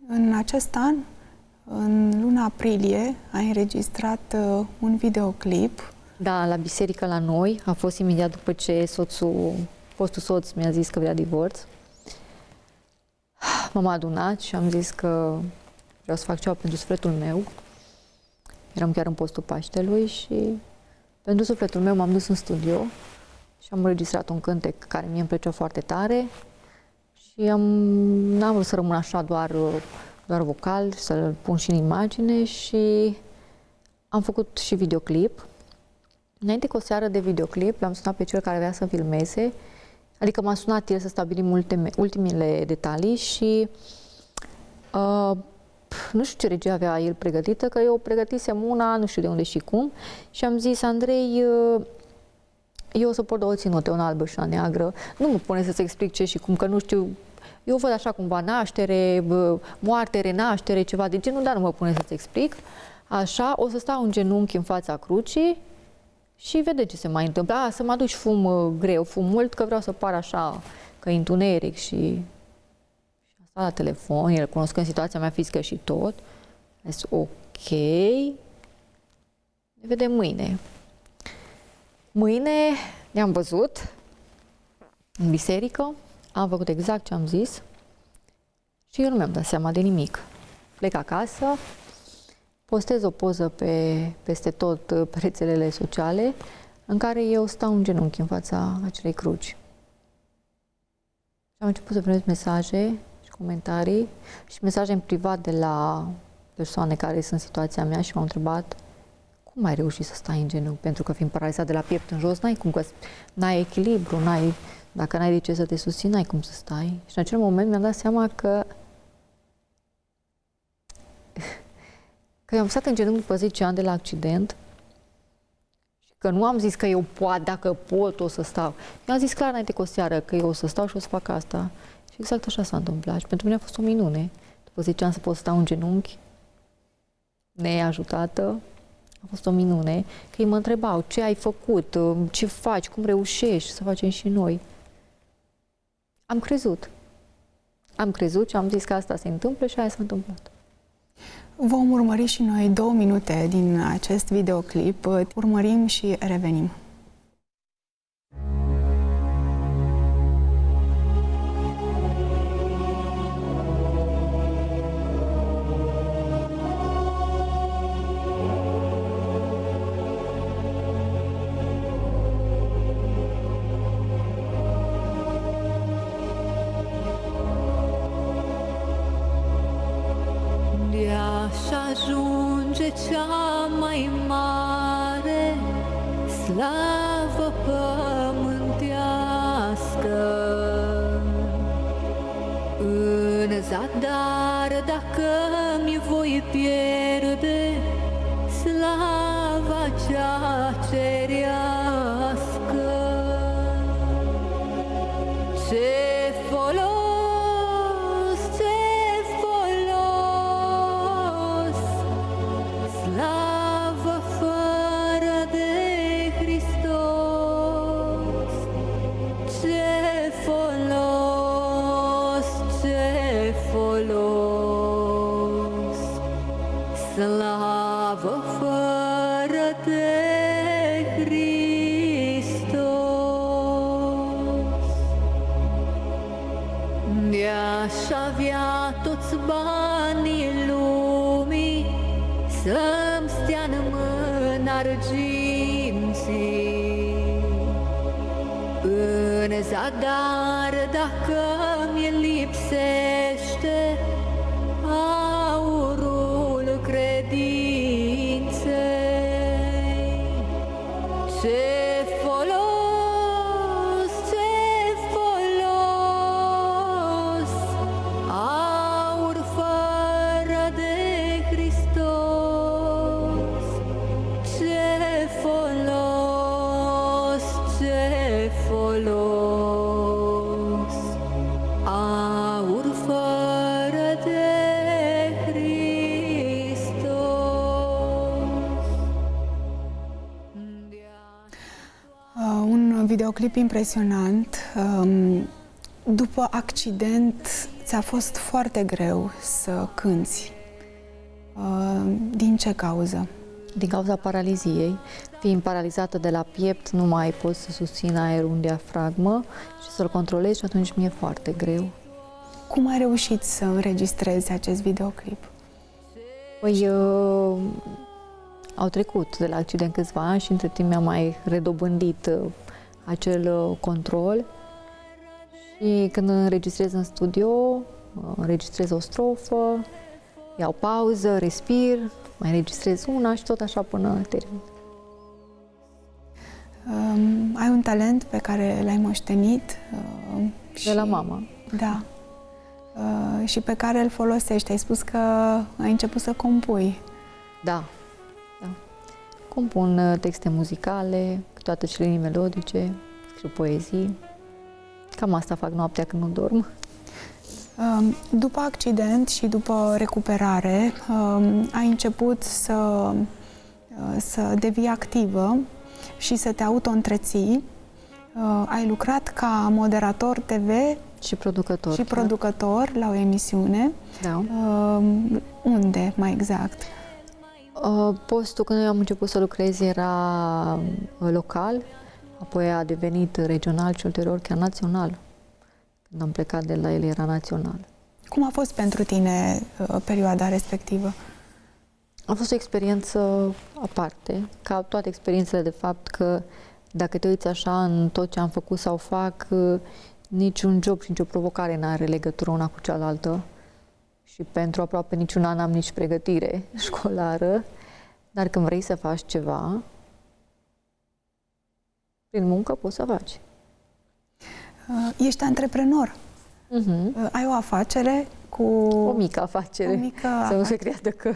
S1: În acest an, în luna aprilie, ai înregistrat un videoclip.
S2: Da, la biserică la noi. A fost imediat după ce fostul soț mi-a zis că vrea divorț. M-am adunat și am zis că vreau să fac ceva pentru sufletul meu. Eram chiar în postul Paștelui și pentru sufletul meu m-am dus în studio și am înregistrat un cântec care mie îmi plăcea foarte tare și n-am vrut să rămân așa doar vocal, să-l pun și în imagine și am făcut și videoclip. Înainte cu o seară de videoclip, l-am sunat pe cel care avea să filmeze, adică m-a sunat el să stabilim ultimele detalii și nu știu ce regie avea el pregătită, că eu pregătisem una, nu știu de unde și cum, și am zis, Andrei, eu o să port două ținute, una albă și una neagră, nu mă pune să-ți explic ce și cum, că nu știu, eu văd așa cumva naștere, moarte, renaștere, ceva de genul, dar nu mă pune să-ți explic. Așa, o să stau în genunchi în fața crucii și vede ce se mai întâmplă. Să mă aduci fum greu, fum mult, că vreau să par așa, că e întuneric și asta la telefon, el cunoscând situația mea fizică și tot. A zis, ok, ne vedem mâine. Mâine ne-am văzut în biserică, am făcut exact ce am zis și eu nu mi-am dat seama de nimic. Plec acasă, postez o poză peste tot pe rețelele sociale în care eu stau în genunchi în fața acelei cruci. Și am început să primesc mesaje și comentarii și mesaje în privat de la persoane care sunt în situația mea și m-au întrebat cum ai reușit să stai în genunchi, pentru că fiind paralizat de la piept în jos, n-ai cum, că n-ai echilibru, dacă n-ai de ce să te susții, n-ai cum să stai. Și în acel moment mi-am dat seama că eu am stat în genunchi după 10 ani de la accident și că nu am zis că eu dacă pot, o să stau. Eu am zis clar înainte cu o seară că eu o să stau și o să fac asta. Și exact așa s-a întâmplat. Și pentru mine a fost o minune. După 10 ani să pot sta în genunchi, neajutată, a fost o minune. Că ei mă întrebau ce ai făcut, ce faci, cum reușești să facem și noi. Am crezut. Am crezut și am zis că asta se întâmplă și aia s-a întâmplat.
S1: Vom urmări și noi 2 minute din acest videoclip. Urmărim și revenim.
S3: Și ajunge cea mai mare slavă pământească. În zadar, dacă mi voi pierde slava cea cerească, ce folos, slavă fără de Hristos, ce folos, slavă fără de Hristos. De-aș avea toți banii lumii, să-mi stea în mână arginții, în zadar, dacă mi lipsește aurul credinței, ce folos, aur fără de Hristos, ce folos, aur fără de Hristos.
S1: Un videoclip impresionant. După accident, ți-a fost foarte greu să cânți. Din ce cauză?
S2: Din cauza paraliziei. Fiind paralizată de la piept, nu mai pot să susțin aerul în diafragmă și să-l controlez și atunci mi-e foarte greu.
S1: Cum ai reușit să înregistrezi acest videoclip?
S2: Păi, au trecut de la accident câțiva ani și între timp mi-am mai redobândit acel control. Și când înregistrez în studio, înregistrez o strofă, iau pauză, respir, mai înregistrez una și tot așa până termin.
S1: Ai un talent pe care l-ai moștenit.
S2: De la mama.
S1: Da. Și pe care îl folosești. Ai spus că ai început să compui.
S2: Da. Compun texte muzicale, câteodată și linii melodice, scriu poezii. Cam asta fac noaptea când nu dorm.
S1: După accident și după recuperare, ai început să devii activă și să te auto-întreții. Ai lucrat ca moderator TV
S2: și producător.
S1: Și producător la o emisiune.
S2: Da.
S1: Unde, mai exact?
S2: Postul când eu am început să lucrez era local, apoi a devenit regional și ulterior chiar național. Când am plecat de la el era național.
S1: Cum a fost pentru tine perioada respectivă?
S2: A fost o experiență aparte, ca toate experiențele, de fapt, că dacă te uiți așa în tot ce am făcut sau fac, niciun job și nicio provocare n-are legătură una cu cealaltă. Și pentru aproape niciun an n-am nici pregătire școlară, dar când vrei să faci ceva, prin muncă poți să faci.
S1: Ești antreprenor. Ai o afacere cu...
S2: O mică afacere. Să nu se creadă că...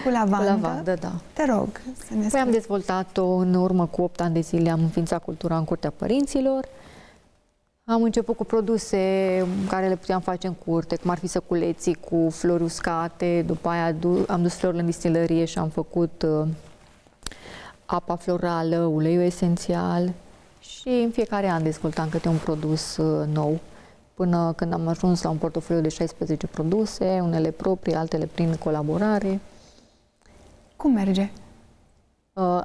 S1: Cu lavandă.
S2: Cu lavandă, da.
S1: Te rog să ne spui.
S2: Am dezvoltat-o în urmă cu 8 ani de zile, am înființat Cultura în Curtea Părinților. Am început cu produse care le puteam face în curte, cum ar fi săculeții cu flori uscate, după aia am dus florile în distilărie și am făcut apa florală, uleiul esențial și în fiecare an dezvoltam câte un produs nou, până când am ajuns la un portofoliu de 16 produse, unele proprii, altele prin colaborare.
S1: Cum merge?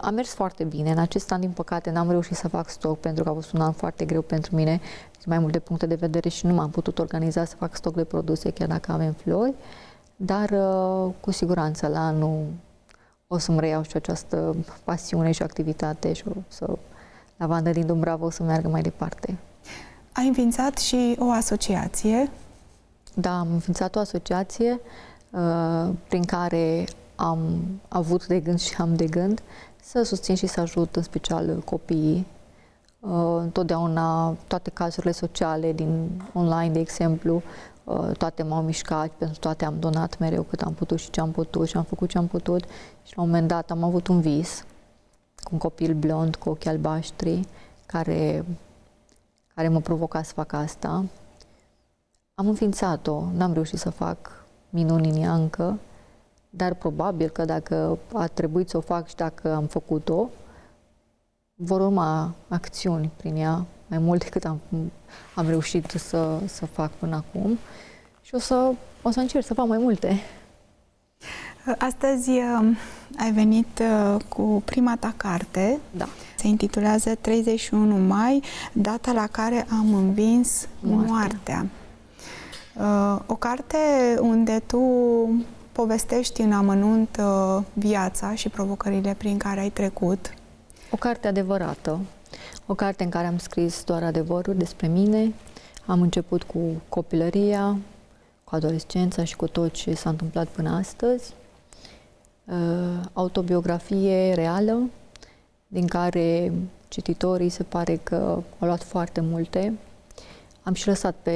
S2: A mers foarte bine. În acest an, din păcate, n-am reușit să fac stoc pentru că a fost un an foarte greu pentru mine, din mai multe puncte de vedere și nu m-am putut organiza să fac stoc de produse, chiar dacă avem flori, dar cu siguranță la anul o să-mi reiau și această pasiune și activitate și lavanda din Dumbrava o să meargă mai departe.
S1: Ai înființat și o asociație.
S2: Da, am înființat o asociație prin care am avut de gând și am de gând să susțin și să ajut în special copiii. Întotdeauna toate cazurile sociale din online, de exemplu, toate m-au mișcat, pentru toate am donat mereu cât am putut și ce am putut și am făcut ce am putut și la un moment dat am avut un vis cu un copil blond cu ochi albaștri care mă provoca să fac asta. Am înființat-o, n-am reușit să fac minuni în ea încă, dar probabil că dacă a trebuit să o fac și dacă am făcut-o, vor urma acțiuni prin ea, mai mult decât am reușit să fac până acum și o să încerc să fac mai multe.
S1: Astăzi ai venit cu prima ta carte.
S2: Da.
S1: Se intitulează 31 mai, data la care am învins moartea. O carte unde tu povestești în amănunt viața și provocările prin care ai trecut.
S2: O carte adevărată. O carte în care am scris doar adevărul despre mine. Am început cu copilăria, cu adolescența și cu tot ce s-a întâmplat până astăzi. Autobiografie reală, din care cititorii se pare că au luat foarte multe. Am și lăsat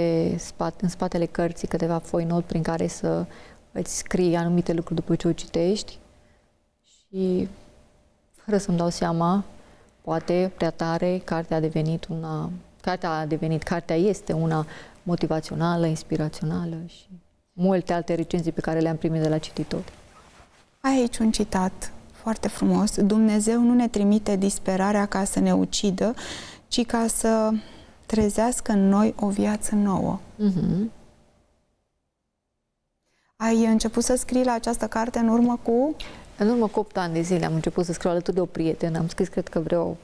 S2: în spatele cărții câteva foi not prin care să îți scrii anumite lucruri după ce o citești și, fără să-mi dau seama, poate prea tare, cartea este una motivațională, inspirațională și multe alte recenzii pe care le-am primit de la cititori.
S1: Ai aici un citat foarte frumos. Dumnezeu nu ne trimite disperarea ca să ne ucidă, ci ca să trezească în noi o viață nouă. Ai început să scrii la această carte în urmă cu...
S2: În urmă cu 8 ani de zile am început să scriu alături de o prietenă. Am scris, cred că vreo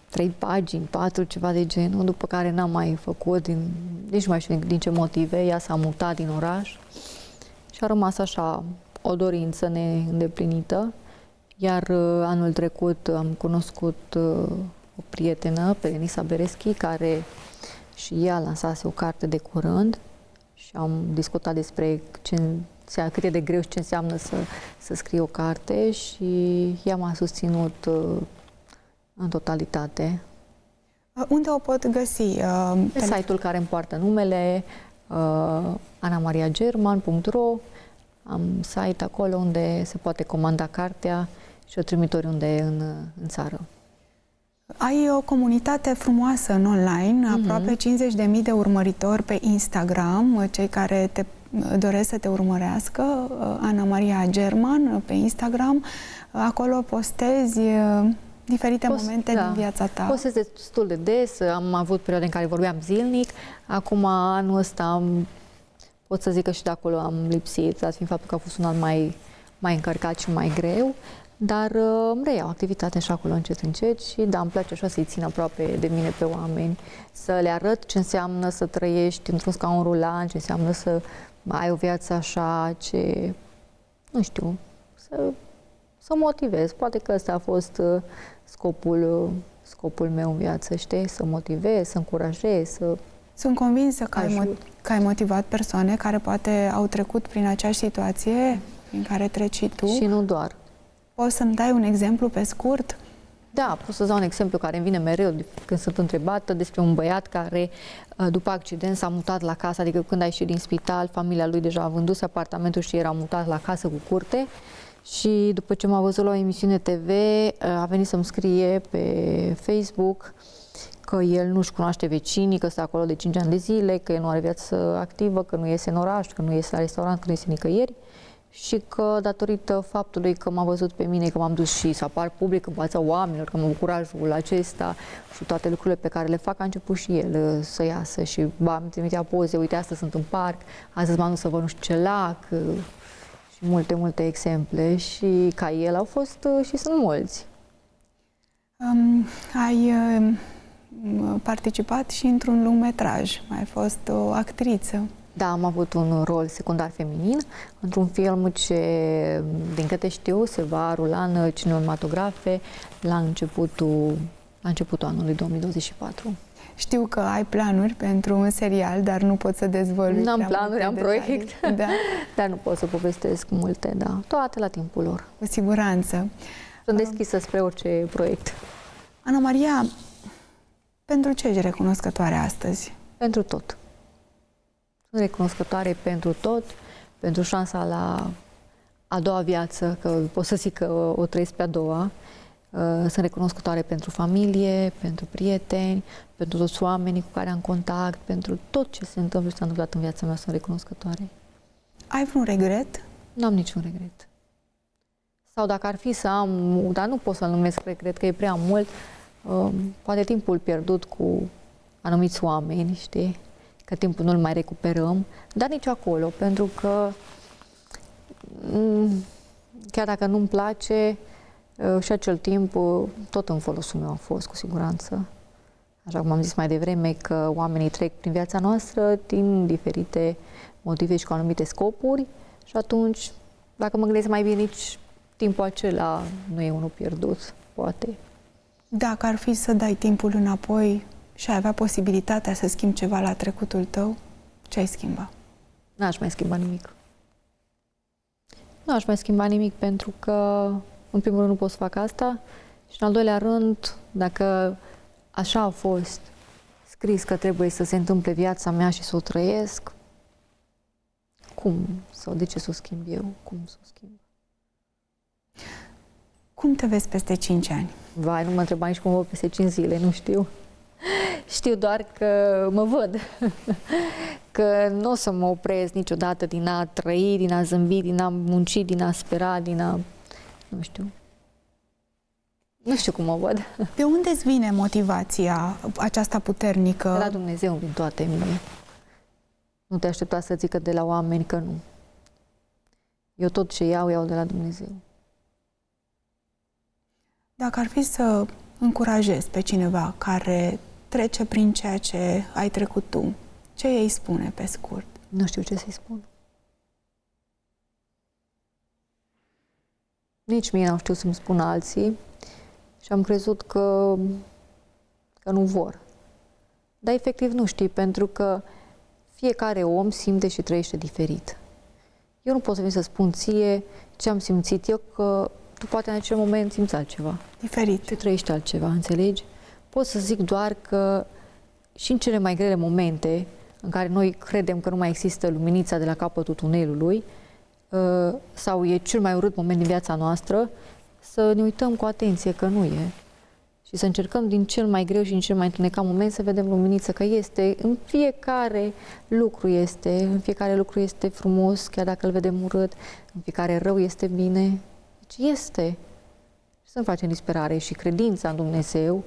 S2: 3 pagini, 4, ceva de genul, după care n-am mai făcut, nici nu mai știu din ce motive. Ea s-a mutat din oraș și a rămas așa o dorință neîndeplinită. Iar anul trecut am cunoscut o prietenă, pe Denisa Bereschi, care și ea lansase o carte de curând și am discutat despre cât e de greu și ce înseamnă să scrii o carte și ea m-a susținut în totalitate.
S1: Unde o pot găsi?
S2: Pe site-ul care îmi poartă numele, anamariagerman.ro. Am site acolo unde se poate comanda cartea și o trimit oriunde în țară.
S1: Ai o comunitate frumoasă în online, aproape 50.000 de urmăritori pe Instagram, cei care te doresc să te urmărească, Ana Maria German pe Instagram. Acolo postezi diferite momente din viața ta.
S2: Postez destul de des, am avut perioade în care vorbeam zilnic, acum anul ăsta pot să zic că și de acolo am lipsit, dat fiind faptul că a fost un an mai încărcat și mai greu, dar îmi reiau activitatea și acolo încet și da, îmi place așa să-i țin aproape de mine pe oameni, să le arăt ce înseamnă să trăiești într-un scaun rulant, ce înseamnă să ai o viață așa, ce, nu știu, să motivez. Poate că ăsta a fost scopul meu în viață, știi? Să motivez, să încurajez, să...
S1: Sunt convinsă că ai motivat persoane care poate au trecut prin aceeași situație în care treci și tu.
S2: Și nu doar.
S1: Poți să-mi dai un exemplu pe scurt?
S2: Da, pot să-ți dau un exemplu care îmi vine mereu când sunt întrebată despre un băiat care după accident s-a mutat la casă, adică când a ieșit din spital, familia lui deja a vânduse apartamentul și era mutat la casă cu curte și după ce m-a văzut la o emisiune TV, a venit să-mi scrie pe Facebook că el nu-și cunoaște vecinii, că stă acolo de 5 ani de zile, că el nu are viață activă, că nu iese în oraș, că nu iese la restaurant, că nu iese nicăieri. Și că datorită faptului că m-a văzut pe mine, că m-am dus și să apar public în fața oamenilor, că am avut curajul acesta și toate lucrurile pe care le fac, a început și el să iasă și îmi trimitea poze, uite, astăzi sunt în parc, astăzi m-am dus să văd nu știu ce lac și multe exemple și ca el au fost și sunt mulți.
S1: Ai participat și într-un lungmetraj, ai fost o actriță.
S2: Da, am avut un rol secundar feminin într-un film ce, din câte știu, se va rula în cinematografe la începutul anului 2024.
S1: Știu că ai planuri pentru un serial, dar nu pot să dezvălui.
S2: Nu am planuri, am proiect,
S1: da?
S2: Dar nu pot să povestesc multe, da. Toate la timpul lor.
S1: Cu siguranță.
S2: Sunt deschisă spre orice proiect.
S1: Ana Maria, pentru ce ești recunoscătoare astăzi?
S2: Pentru tot. Sunt recunoscătoare pentru tot, pentru șansa la a doua viață, că pot să zic că o trăiesc pe a doua. Sunt recunoscătoare pentru familie, pentru prieteni, pentru toți oamenii cu care am contact, pentru tot ce se întâmplă și s-a întâmplat în viața mea, sunt recunoscătoare.
S1: Ai vreun regret?
S2: Nu am niciun regret. Sau dacă ar fi să am, dar nu pot să-l numesc regret, că e prea mult, poate timpul pierdut cu anumiți oameni, știi? Că timpul nu-l mai recuperăm, dar nici acolo, pentru că chiar dacă nu-mi place, și acel timp tot în folosul meu a fost, cu siguranță. Așa cum am zis mai devreme, că oamenii trec prin viața noastră din diferite motive și cu anumite scopuri și atunci, dacă mă gândesc mai bine, nici timpul acela nu e unul pierdut, poate.
S1: Dacă ar fi să dai timpul înapoi și ai avea posibilitatea să schimbi ceva la trecutul tău, ce ai schimba?
S2: N-aș mai schimba nimic. N-aș mai schimba nimic pentru că, în primul rând, nu pot să fac asta și, în al doilea rând, dacă așa a fost scris că trebuie să se întâmple viața mea și să o trăiesc, cum sau de ce să o schimb eu? Cum să o schimb?
S1: Cum te vezi peste 5 ani?
S2: Vai, nu mă întreba nici cum vă peste 5 zile, nu știu. Știu doar că mă văd, că nu o să mă opresc niciodată din a trăi, din a zâmbi, din a munci, din a spera, din a... nu știu. Nu știu cum mă văd.
S1: De unde îți vine motivația aceasta puternică?
S2: De la Dumnezeu vin toate mie. Nu te aștepta să zică de la oameni că nu. Eu tot ce iau de la Dumnezeu.
S1: Dacă ar fi să încurajezi pe cineva care trece prin ceea ce ai trecut tu, ce ei spune pe scurt?
S2: Nu știu ce să-i spun. nici mie n-au știut să-mi spună alții și am crezut că nu vor. Dar efectiv nu știi, pentru că fiecare om simte și trăiește diferit. Eu nu pot să vin să spun ție ce am simțit eu, că tu poate în acel moment simți altceva.
S1: Diferit.
S2: Și trăiești altceva, înțelegi? Pot să zic doar că și în cele mai grele momente în care noi credem că nu mai există luminița de la capătul tunelului sau e cel mai urât moment din viața noastră, să ne uităm cu atenție că nu e. Și să încercăm din cel mai greu și din cel mai întunecat moment să vedem luminiță, că este, în fiecare lucru este frumos, chiar dacă îl vedem urât, în fiecare rău este bine. Deci este. Și să nu facem disperare și credința în Dumnezeu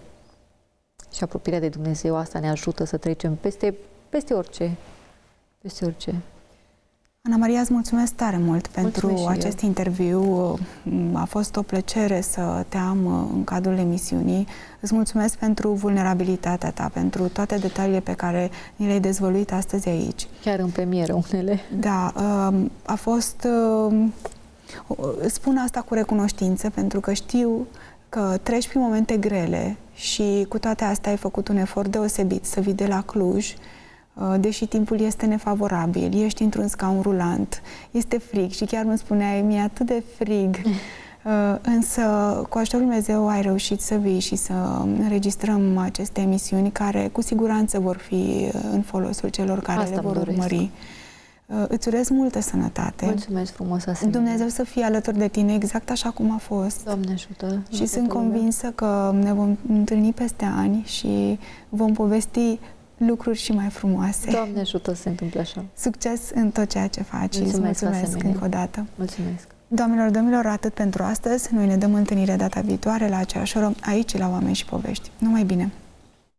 S2: și apropierea de Dumnezeu, asta ne ajută să trecem peste orice. Peste orice.
S1: Ana Maria, îți mulțumesc tare mult pentru acest interviu. A fost o plăcere să te am în cadrul emisiunii. Îți mulțumesc pentru vulnerabilitatea ta, pentru toate detaliile pe care ni le-ai dezvăluit astăzi aici.
S2: Chiar în premieră unele.
S1: Da, a fost... Spun asta cu recunoștință, pentru că știu că treci prin momente grele și cu toate astea ai făcut un efort deosebit să vii de la Cluj, deși timpul este nefavorabil, ești într-un scaun rulant, este frig și chiar îmi spuneai, mi-e atât de frig. Însă, cu ajutorul Dumnezeu ai reușit să vii și să înregistrăm aceste emisiuni care cu siguranță vor fi în folosul celor care le vor urmări. Îți urez multă sănătate.
S2: Mulțumesc frumos, asemenea.
S1: Dumnezeu să fie alături de tine exact așa cum a fost.
S2: Doamne ajută.
S1: Și sunt convinsă că ne vom întâlni peste ani și vom povesti lucruri și mai frumoase.
S2: Doamne ajută să se întâmple așa.
S1: Succes în tot ceea ce faci. Mulțumesc încă o dată.
S2: Mulțumesc.
S1: Doamnelor, domnilor, atât pentru astăzi. Noi ne dăm întâlnire data viitoare la aceeași oră, aici la Oameni și Povești. Numai bine!